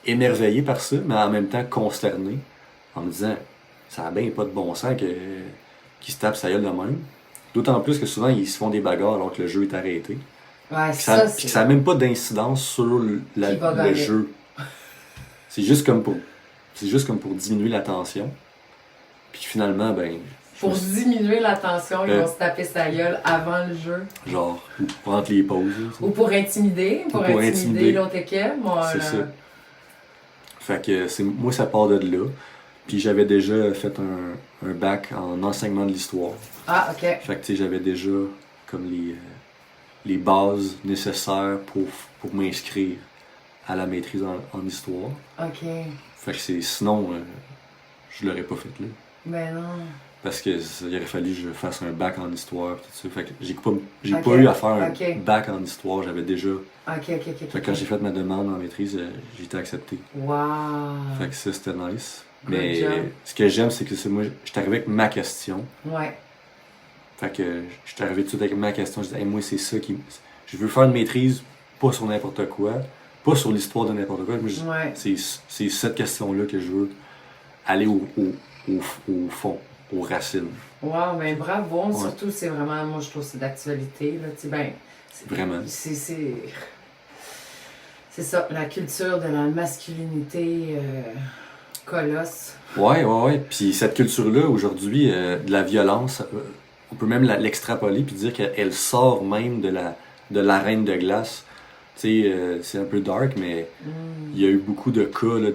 émerveillé par ça, mais en même temps consterné. En me disant, ça n'a bien pas de bon sens qu'ils se tapent sa gueule de même. D'autant plus que souvent, ils se font des bagarres alors que le jeu est arrêté. Ouais, ça n'a même pas d'incidence sur le jeu. C'est juste comme pour diminuer la tension. Puis finalement, ben... Pour diminuer la tension, ils vont se taper sa gueule avant le jeu. Genre, pour entre les pauses. Ou pour intimider. Pour intimider l'autre équipe. C'est ça. Fait que moi, ça part de là. Puis j'avais déjà fait un bac en enseignement de l'histoire. Ah, OK. Fait que tu sais, j'avais déjà comme les bases nécessaires pour m'inscrire à la maîtrise en histoire. OK. Fait que sinon, je l'aurais pas fait là. Ben non. Parce que il aurait fallu que je fasse un bac en histoire tout ça. Fait que j'ai pas eu à faire un bac en histoire, j'avais déjà. OK. Fait que quand j'ai fait ma demande en maîtrise, j'ai été accepté. Wow! Fait que ça, c'était nice. Mais ce que j'aime, c'est que moi, j'étais arrivé avec ma question. Ouais. Fait que j'étais arrivé tout de suite avec ma question. Je disais, hey, moi, c'est ça qui... Je veux faire une maîtrise, pas sur n'importe quoi, pas sur l'histoire de n'importe quoi. C'est cette question-là que je veux aller au fond. Aux racines. Wow, mais bravo. Surtout, c'est vraiment, moi, je trouve que c'est d'actualité. Vraiment. C'est ça, la culture de la masculinité colosse. Ouais. Puis cette culture-là, aujourd'hui, de la violence, on peut même l'extrapoler puis dire qu'elle sort même de l'arène de glace. c'est un peu dark, mais il y a eu beaucoup de cas là,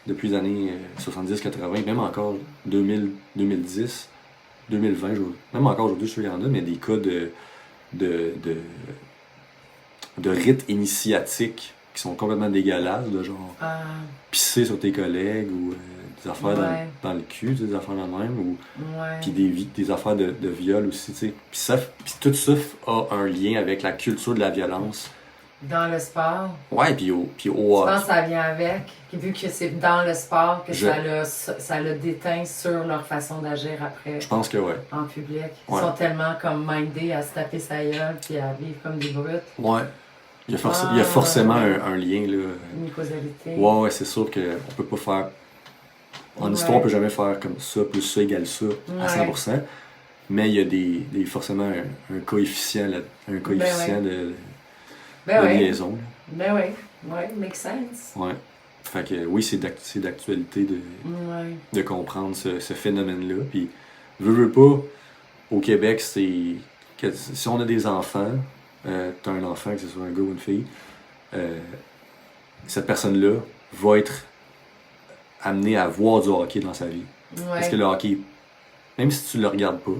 depuis les années 70-80, même encore 2000, 2010, 2020, même encore aujourd'hui, je suis qu'il y en a, mais des cas de, de rites initiatiques qui sont complètement dégueulasses, de genre pisser sur tes collègues ou des affaires dans le cul, des affaires de même, ou puis des affaires de viol aussi, tu sais. Puis tout ça a un lien avec la culture de la violence. Dans le sport? Ouais, puis au Je pense que ça vient avec, vu que c'est dans le sport que ça l'a déteint sur leur façon d'agir après. Je pense que oui. En public. Ils sont tellement comme mindés à se taper sa gueule puis à vivre comme des brutes. Ouais. Il y a forcément un lien, là. Une causalité. Ouais, c'est sûr qu'on peut pas faire... En histoire, on peut jamais faire comme ça, plus ça égale ça, à 100%. Mais il y a forcément un coefficient, de liaison. Ben oui, make sense. Ouais. Fait que oui, c'est d'actualité de comprendre ce phénomène-là. Puis, veux pas, au Québec, si on a des enfants, t'as un enfant, que ce soit un gars ou une fille, cette personne-là va être amenée à voir du hockey dans sa vie. Ouais. Parce que le hockey, même si tu le regardes pas,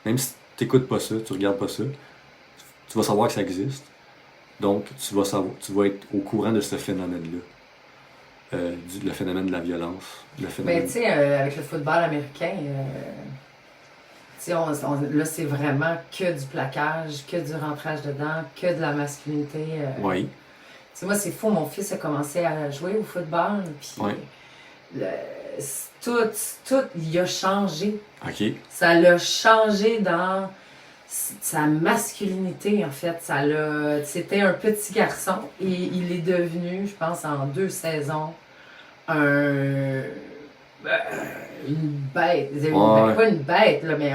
même si tu n'écoutes pas ça, tu regardes pas ça, tu vas savoir que ça existe. Donc, tu vas être au courant de ce phénomène-là. Le phénomène de la violence. Mais tu sais, avec le football américain, là, c'est vraiment que du plaquage, que du rentrage dedans, que de la masculinité. Oui. Tu sais, moi, c'est fou, mon fils a commencé à jouer au football, puis tout, il a changé. OK. Ça l'a changé dans sa masculinité, en fait. C'était un petit garçon et il est devenu, je pense, en 2 saisons, une bête. Pas une bête, là, mais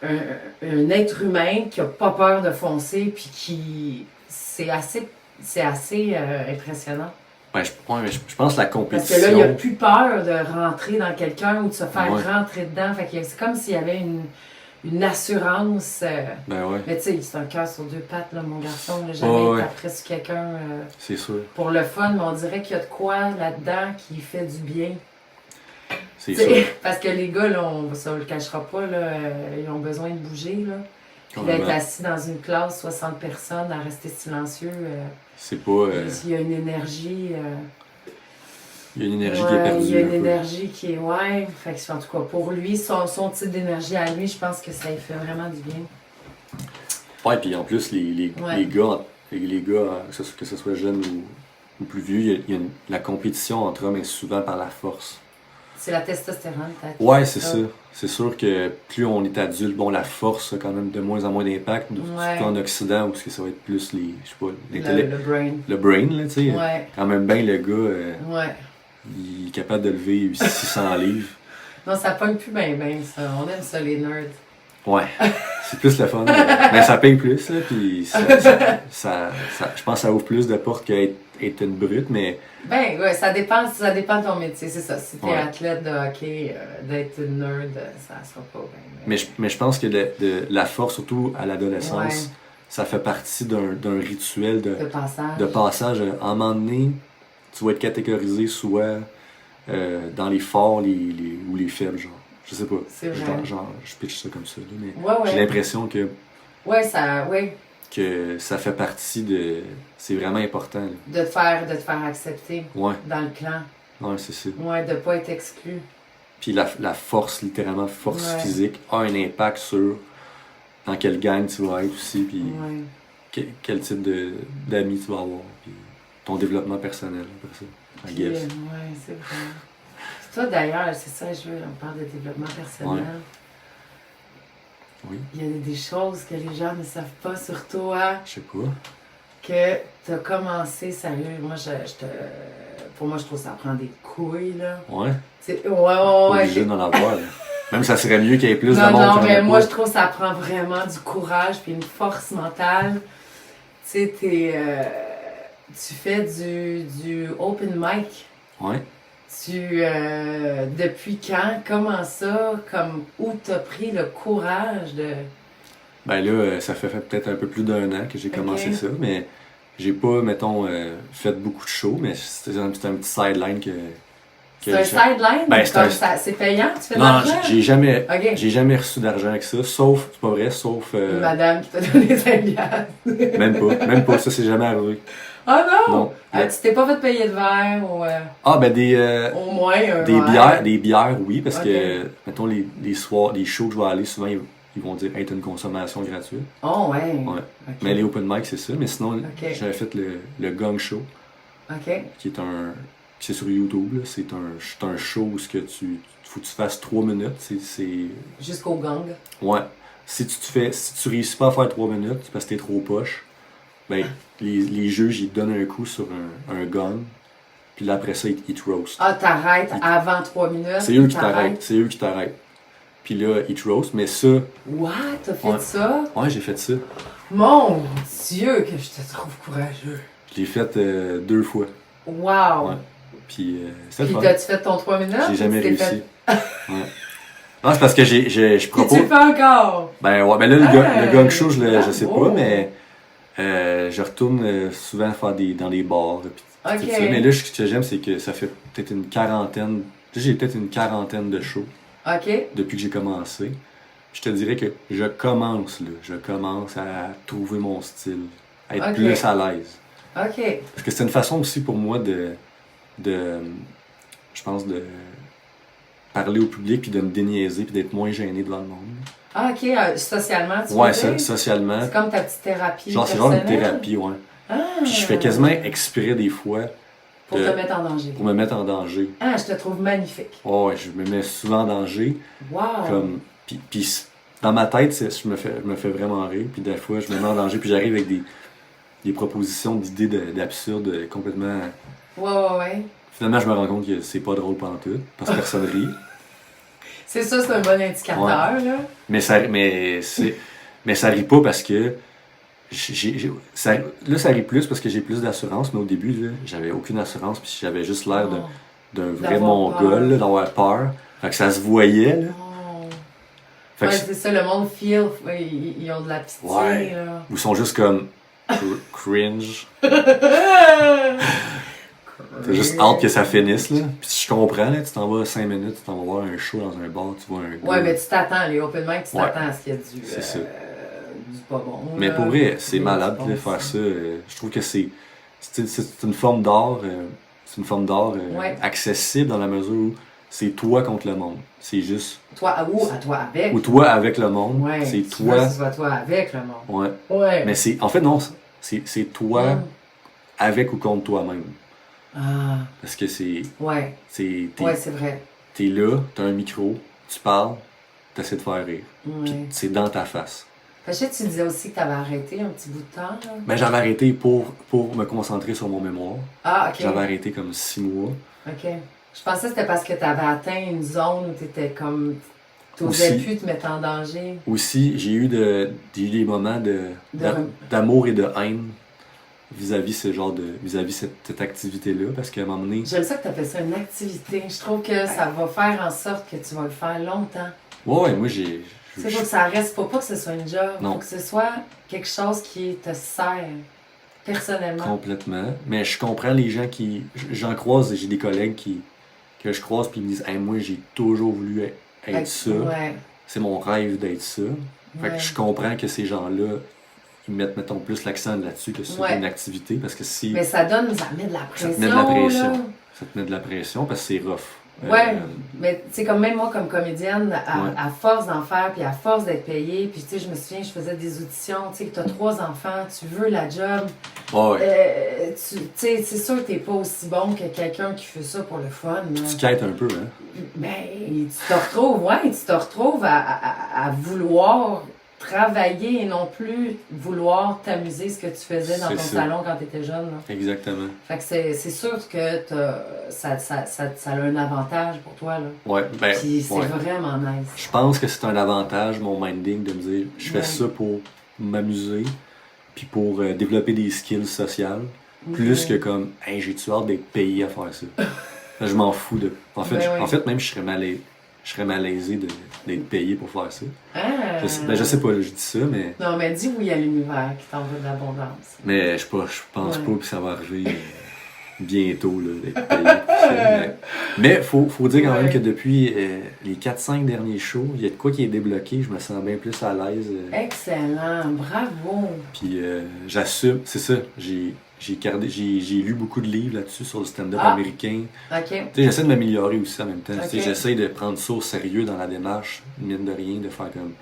un être humain qui a pas peur de foncer, puis qui... C'est assez impressionnant. Ouais, je pense que la compétition... Parce que là, il n'a plus peur de rentrer dans quelqu'un ou de se faire rentrer dedans. Fait que c'est comme s'il y avait une assurance. Ben ouais. Mais tu sais, c'est un cœur sur 2 pattes, là, mon garçon. Là, jamais été après sur quelqu'un. C'est sûr. Pour le fun, mais on dirait qu'il y a de quoi là-dedans qui fait du bien. C'est sûr. Parce que les gars, là, ça ne le cachera pas, là, ils ont besoin de bouger. Là. Puis d'être assis dans une classe, 60 personnes, à rester silencieux. C'est pas. Il y a une énergie. Il y a une énergie qui est perdue. Il y a une énergie qui est. Ouais. Fait que, en tout cas, pour lui, son type d'énergie à lui, je pense que ça lui fait vraiment du bien. Ouais, puis en plus, les gars, que ce soit jeune ou plus vieux, la compétition entre hommes est souvent par la force. C'est la testostérone, peut-être. Ouais, c'est ça. C'est sûr que plus on est adulte, bon, la force a quand même de moins en moins d'impact, surtout en Occident, où ça va être plus le brain. Le brain, là, tu sais. Ouais. Quand même bien, le gars, il est capable de lever 600 livres. Non, ça pogne plus bien, ça. On aime ça, les nerds. Ouais, c'est plus le fun. Mais ça paye plus, là, puis je pense que ça ouvre plus de portes qu'être une brute, mais... Ben, ouais, ça dépend de ton métier, c'est ça. Si t'es athlète de hockey, d'être une nerd, ça sera pas bien. Mais je pense que la force, surtout à l'adolescence, ça fait partie d'un rituel de passage. À un moment donné, tu vas être catégorisé soit dans les forts ou les faibles, genre. Je sais pas. C'est vrai. Genre, je pitch ça comme ça, mais j'ai l'impression que... que ça fait partie de... C'est vraiment important. Là. De te faire accepter dans le clan. Ouais, c'est ça. Ouais, de pas être exclu. Puis la force, littéralement, force physique, a un impact sur dans quelle gang tu vas être aussi, puis quel type d'amis tu vas avoir, puis ton développement personnel, après ça, I guess. Ouais, c'est vrai. Toi, d'ailleurs, c'est ça, on parle de développement personnel. Oui. Il y a des choses que les gens ne savent pas sur toi. Je sais pas. Que tu as commencé, sérieux, moi, pour moi, je trouve que ça prend des couilles, là. Ouais. Ouais. Obligé d'en avoir, là. Même ça serait mieux qu'il y ait plus de monde. Non, mais moi, je trouve que ça prend vraiment du courage puis une force mentale. Tu sais, tu fais du open mic. Ouais. Depuis quand? Comment ça? Où t'as pris le courage de... Ben là, ça fait peut-être un peu plus d'1 an que j'ai commencé ça, mais j'ai pas, mettons, fait beaucoup de shows, mais c'était un petit sideline que c'est un sideline? Ben, c'est payant? Tu fais de non, l'argent? J'ai jamais reçu d'argent avec ça, sauf, c'est pas vrai, sauf... Une madame qui t'a donné 5$. Même pas, ça c'est jamais arrivé. Ah non? Tu t'es pas fait payer de verre ou... Ah ben au moins un verre. Des bières, oui, parce que, mettons, les shows que je vais aller, souvent, ils vont dire être une consommation gratuite. Oh ouais. Okay. Mais les open mic, c'est ça. Mais sinon, j'avais fait le Gong Show. Qui est c'est sur YouTube, là. C'est un show où faut que tu fasses 3 minutes. Jusqu'au gang. Ouais. Si tu réussis pas à faire 3 minutes, c'est parce que t'es trop poche, ben, les juges, ils te donnent un coup sur un gong. Puis là, après ça, ils te roast. Ah, t'arrêtes avant 3 minutes? C'est eux qui t'arrêtent. Puis là, ils te roast. Mais ça... What? T'as fait ça? Ouais, j'ai fait ça. Mon Dieu, que je te trouve courageux. Je l'ai fait 2 fois. Wow! Ouais. Puis c'est le fun. Puis t'as-tu fait ton 3 minutes? J'ai jamais réussi. Ouais. Non, c'est parce que je propose... Tu le fais encore? Ben ouais, ben là, le Gong Show, je sais pas, mais je retourne souvent faire dans les bars. Puis tout ça. Mais là, ce que j'aime, c'est que ça fait peut-être une quarantaine... J'ai peut-être une quarantaine de shows. Depuis que j'ai commencé. Je te dirais que je commence à trouver mon style, à être plus à l'aise. Parce que c'est une façon aussi pour moi je pense, de parler au public puis de me déniaiser puis d'être moins gêné devant le monde. Ah, ok. Socialement, tu veux dire? Socialement. C'est comme ta petite thérapie. Genre, c'est genre une thérapie, ouais. Puis je fais quasiment exprès des fois. Pour te mettre en danger. Pour me mettre en danger. Ah, je te trouve magnifique. Oh, ouais, je me mets souvent en danger. Wow! Puis dans ma tête, je me fais vraiment rire. Puis des fois, je me mets en danger. Puis j'arrive avec des propositions d'idées d'absurdes complètement... Ouais. Finalement, je me rends compte que c'est pas drôle pantoute, parce que personne rit. C'est un bon indicateur, là. Mais ça rit pas parce que... ça rit plus parce que j'ai plus d'assurance, mais au début, là, j'avais aucune assurance, puis j'avais juste l'air d'un vrai mongol, d'avoir peur. Fait que ça se voyait, là. Ouais, c'est ça, le monde feel, ils ont de la pitié, là. Ou ils sont juste comme cringe. T'as juste hâte que ça finisse, là. Puis je comprends, là, tu t'en vas 5 minutes, tu t'en vas voir un show dans un bar, tu vois un gars. Ouais, mais tu t'attends, les open mic, tu t'attends à ce qu'il y a du pas bon. Mais pour vrai, c'est malade de faire ça. Je trouve que c'est une forme d'art. C'est une forme d'art accessible dans la mesure où c'est toi contre le monde. C'est juste... Toi avec. Ou toi avec le monde. Ouais, c'est toi... C'est toi avec le monde. Ouais. Mais c'est... En fait, non. C'est toi avec ou contre toi-même. Ah. Parce que c'est... Ouais, c'est vrai. T'es là, t'as un micro, tu parles, t'essaies de faire rire. Puis c'est dans ta face. Je sais que tu disais aussi que tu avais arrêté un petit bout de temps. Là. Ben, j'avais arrêté pour me concentrer sur mon mémoire. Ah, ok. J'avais arrêté comme 6 mois. Ok. Je pensais que c'était parce que tu avais atteint une zone où tu étais comme... Tu n'osais plus te mettre en danger. Aussi, j'ai eu des moments d'amour et de haine vis-à-vis cette activité-là. Parce qu'à un moment donné... J'aime ça que tu appelles ça une activité. Je trouve que ça va faire en sorte que tu vas le faire longtemps. Ouais, moi j'ai... C'est faut que ça reste, faut pas que ce soit une job. Non. Faut que ce soit quelque chose qui te sert personnellement. Complètement. Mais je comprends les gens qui... J'en croise, j'ai des collègues que je croise puis ils me disent hey, « moi j'ai toujours voulu être ça. Ouais. C'est mon rêve d'être ça. » Fait que je comprends que ces gens-là, ils mettent, mettons, plus l'accent là-dessus que sur une activité parce que si... Mais ça met de la pression. Ça te met de la pression. Là. Ça te met de la pression parce que c'est rough. Ouais, mais tu sais, comme même moi, comme comédienne, à force d'en faire, puis à force d'être payée, puis tu sais, je me souviens, je faisais des auditions, tu sais, que tu as 3 enfants, tu veux la job. Ouais. Tu sais, c'est sûr que t'es pas aussi bon que quelqu'un qui fait ça pour le fun. Tu quêtes un peu, hein? Ben, tu te retrouves à vouloir travailler et non plus vouloir t'amuser ce que tu faisais dans ton salon quand tu étais jeune. Là. Exactement. Fait que c'est sûr que ça a un avantage pour toi. Là. Ouais, ben, puis c'est vraiment nice. Je pense que c'est un avantage, mon minding, de me dire je fais ça pour m'amuser puis pour développer des skills sociales, plus que comme j'ai-tu hâte d'être payé à faire ça. Je m'en fous de. En fait, même je je serais malaisé d'être payé pour faire ça. Ah. Je sais pas, là, je dis ça, mais... Non, mais dis oui à l'univers qui t'envoie de l'abondance. Mais je pense pas que ça va arriver bientôt, là, d'être payé pour ça. Mais faut dire quand même que depuis les 4-5 derniers shows, il y a de quoi qui est débloqué, je me sens bien plus à l'aise. Excellent, bravo! Puis j'assume, c'est ça, j'ai lu beaucoup de livres là-dessus sur le stand-up américain. OK. J'essaie de m'améliorer aussi en même temps. Okay. J'essaie de prendre ça au sérieux dans la démarche, mine de rien, de faire comme...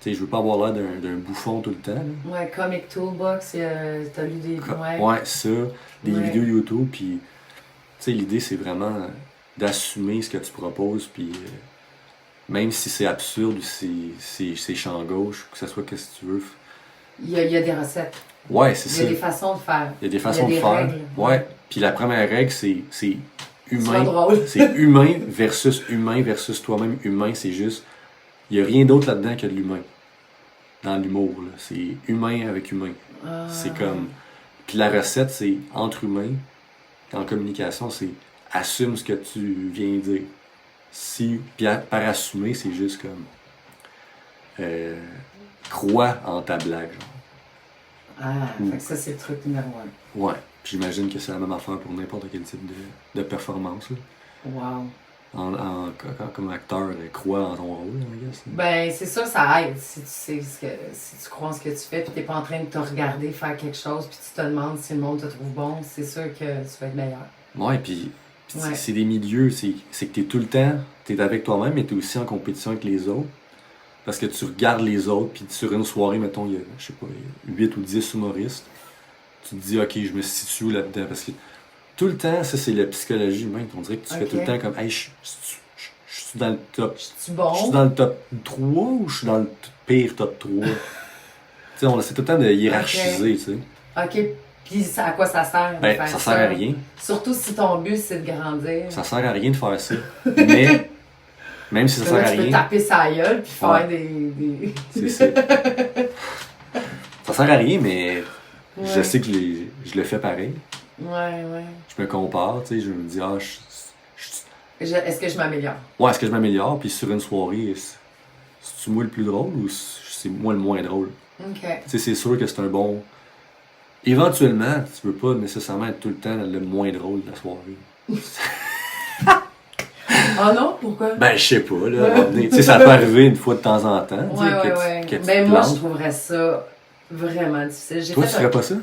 je veux pas avoir l'air d'un bouffon tout le temps. Là. Ouais, Comic Toolbox, t'as lu des... Ouais, ça, des vidéos YouTube, puis l'idée c'est vraiment d'assumer ce que tu proposes, puis même si c'est absurde ou c'est champ gauche, que ce soit qu'est-ce que tu veux. Il y a des recettes. Ouais, c'est ça. Il y a des façons de faire. Il y a des façons de faire. Règles. Ouais. Puis la première règle, c'est humain. C'est humain versus toi-même. Humain, c'est juste. Il n'y a rien d'autre là-dedans que de l'humain. Dans l'humour, là. C'est humain avec humain. C'est comme. Puis la recette, c'est entre humains. En communication, c'est assume ce que tu viens dire. Puis par assumer, c'est juste comme. Crois en ta blague, genre. Fait que ça, c'est le truc numéro 1. Ouais. Puis j'imagine que c'est la même affaire pour n'importe quel type de performance. Là. Wow. Comme acteur, crois en ton rôle, I guess. Ben, c'est sûr, ça aide. Si tu crois en ce que tu fais, puis t'es pas en train de te regarder faire quelque chose, puis tu te demandes si le monde te trouve bon, c'est sûr que tu vas être meilleur. Ouais, puis c'est des milieux, c'est que t'es tout le temps, t'es avec toi-même, mais t'es aussi en compétition avec les autres. Parce que tu regardes les autres, puis sur une soirée, mettons, il y a, je sais pas, 8 ou 10 humoristes, tu te dis, OK, je me situe là-dedans. Parce que tout le temps, ça, c'est la psychologie humaine. On dirait que tu fais tout le temps comme, hey, je suis dans le top. Je suis bon? Je suis dans le top 3 ou je suis dans le pire top 3? Tu sais, on essaie tout le temps de hiérarchiser, tu sais. OK. Puis à quoi ça sert? Ben, ça sert à rien. Surtout si ton but, c'est de grandir. Ça sert à rien de faire ça. Mais... Même si ça sert à rien. Tu peux taper sa gueule puis faire des... C'est ça. Ça sert à rien, mais je sais que je le fais pareil. Ouais. Je me compare, tu sais, je me dis, est-ce que je m'améliore? Ouais, est-ce que je m'améliore? Puis sur une soirée, c'est-tu moi le plus drôle ou c'est moi le moins drôle? OK. Tu sais, c'est sûr que c'est un bon... Éventuellement, tu veux pas nécessairement être tout le temps le moins drôle de la soirée. Ah non? Pourquoi? Ben, je sais pas, là. Tu sais, ça peut arriver une fois de temps en temps. Ouais. Ben, moi, je trouverais ça vraiment difficile. Toi, tu ferais pas ça?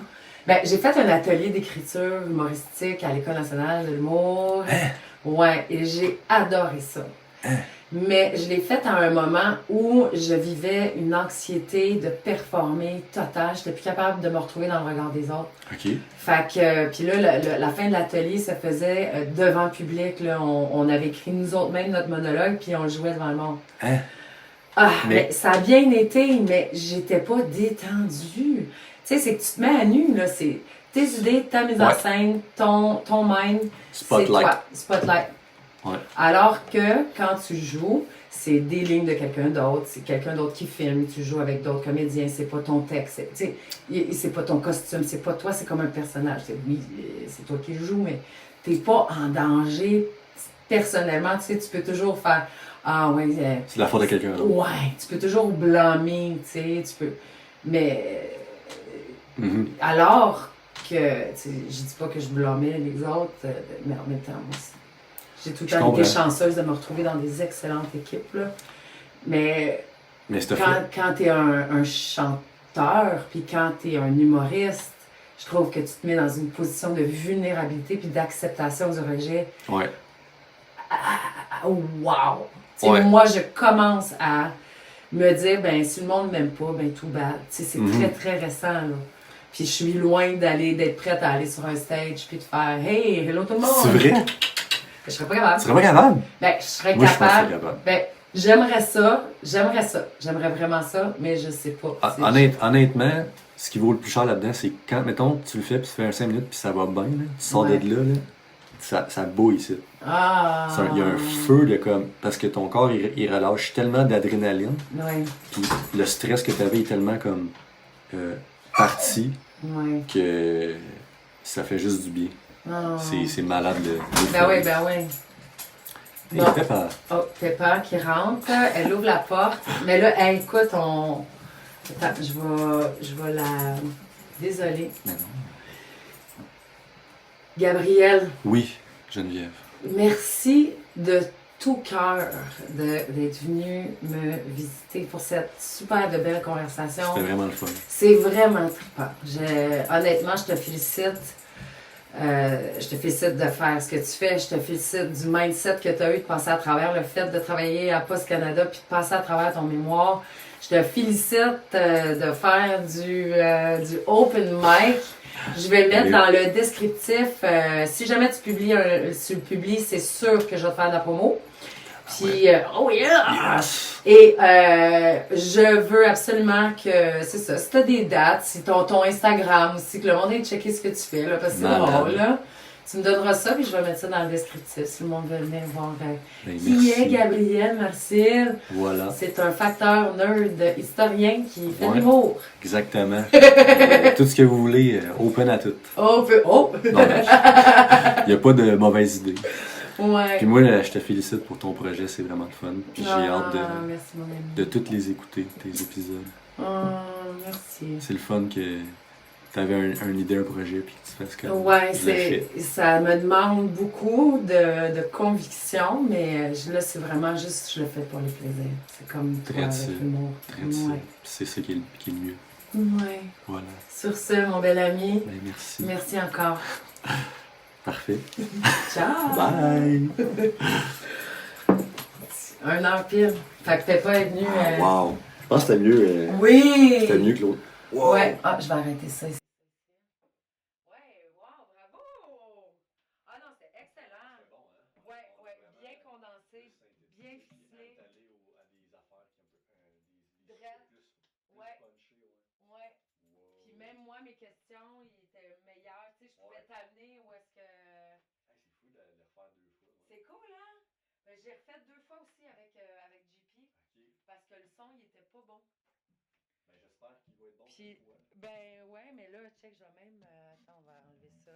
Ben, j'ai fait un atelier d'écriture humoristique à l'École nationale de l'humour. Hein? Ouais, et j'ai adoré ça. Hein? Mais je l'ai fait à un moment où je vivais une anxiété de performer totale. J'étais plus capable de me retrouver dans le regard des autres. OK. Fait que, puis là, la fin de l'atelier se faisait devant le public. Là, on avait écrit nous autres même notre monologue, puis on le jouait devant le monde. Hein? Mais ça a bien été, mais j'étais pas détendue. Tu sais, c'est que tu te mets à nu, là. C'est tes idées, ta mise en scène, ton mind. Spotlight. C'est toi. Spotlight. Ouais. Alors que quand tu joues, c'est des lignes de quelqu'un d'autre, c'est quelqu'un d'autre qui filme, tu joues avec d'autres comédiens, c'est pas ton texte, c'est pas ton costume, c'est pas toi, c'est comme un personnage. Oui, c'est toi qui le joues, mais t'es pas en danger personnellement. Tu sais, tu peux toujours faire ah ouais. C'est la faute de quelqu'un d'autre. Ouais, tu peux toujours blâmer, tu sais, tu peux. Mais alors que, je dis pas que je blâmais les autres, mais en même temps, moi aussi. J'ai tout le temps été chanceuse de me retrouver dans des excellentes équipes. Là. Mais quand tu es un chanteur, puis quand tu es un humoriste, je trouve que tu te mets dans une position de vulnérabilité puis d'acceptation du rejet. Ouais. Wow! Ouais. Moi, je commence à me dire, ben si le monde ne m'aime pas, ben tout bad. C'est très, très récent. Là. Puis je suis loin d'être prête à aller sur un stage puis de faire « Hey, hello tout le monde! » C'est vrai? Je serais pas capable. Tu serais pas capable? Ben, je serais Moi, capable. Je pense que je serais capable. Ben, j'aimerais ça. J'aimerais vraiment ça, mais je sais pas. Honnêtement, ce qui vaut le plus cher là-dedans, c'est quand, mettons, tu le fais, puis tu fais un 5 minutes, puis ça va bien, là, tu sors de là, ça bouille ici. Il y a un feu de comme. Parce que ton corps, il relâche tellement d'adrénaline. Ouais. Puis le stress que tu avais est tellement comme parti que ça fait juste du bien. C'est malade de Ben oui. Bon. Hey, Peppa. Oh, Peppa qui rentre, elle ouvre la porte. Mais là, hey, écoute, on... Attends, je vais la... Désolée. Non. Gabriel. Oui, Geneviève. Merci de tout cœur d'être venu me visiter pour cette super de belle conversation. C'était vraiment le fun. C'est vraiment trippant. Honnêtement, je te félicite. Je te félicite de faire ce que tu fais. Je te félicite du mindset que tu as eu de passer à travers le fait de travailler à Post Canada puis de passer à travers ton mémoire. Je te félicite de faire du open mic. Je vais le mettre dans le descriptif. Si jamais tu le publies, c'est sûr que je vais te faire de la promo. Puis, oh yeah! Yes. Et je veux absolument que, c'est ça, si tu as des dates, si ton Instagram aussi, que le monde ait checké ce que tu fais, là, parce que c'est drôle, là. Tu me donneras ça, puis je vais mettre ça dans le descriptif si le monde veut venir voir qui est Gabriel Marcil. Voilà. C'est un facteur nerd historien qui fait de l'humour. Exactement. Tout ce que vous voulez, open à tout. Open, oh! Il n'y a pas de mauvaise idée. Ouais. Puis moi, je te félicite pour ton projet, c'est vraiment le fun. Puis j'ai hâte de toutes les écouter, tes épisodes. Merci. C'est le fun que tu avais une idée, un projet, puis que tu fasses comme ça me demande beaucoup de conviction, mais là, c'est vraiment juste, je le fais pour le plaisir. C'est comme toi avec l'humour. C'est ça qui est le mieux. Ouais. Voilà. Sur ce, mon bel ami. Ben, merci. Merci encore. Parfait. Ciao! Bye! 1 heure pile. Fait que t'es pas venu. Wow! Je pense que c'était mieux. Oui! C'était mieux que l'autre. Wow. Ouais. Ah, je vais arrêter ça ici. Ouais, wow, bravo! Ah non, c'était excellent. C'est bon, hein? Ouais, bien condensé, bien ficelé. Ouais. Puis même moi, mes questions, ils étaient meilleurs. Tu sais, je pouvais t'amener où est-ce que... C'est fou de le refaire 2 fois. C'est cool, hein? J'ai refait 2 fois aussi avec JP. Parce que le son, il était pas bon. Ben, j'espère qu'il va être bon Puis, cette fois. ben ouais, mais là, check, je vais même... attends, on va enlever ça.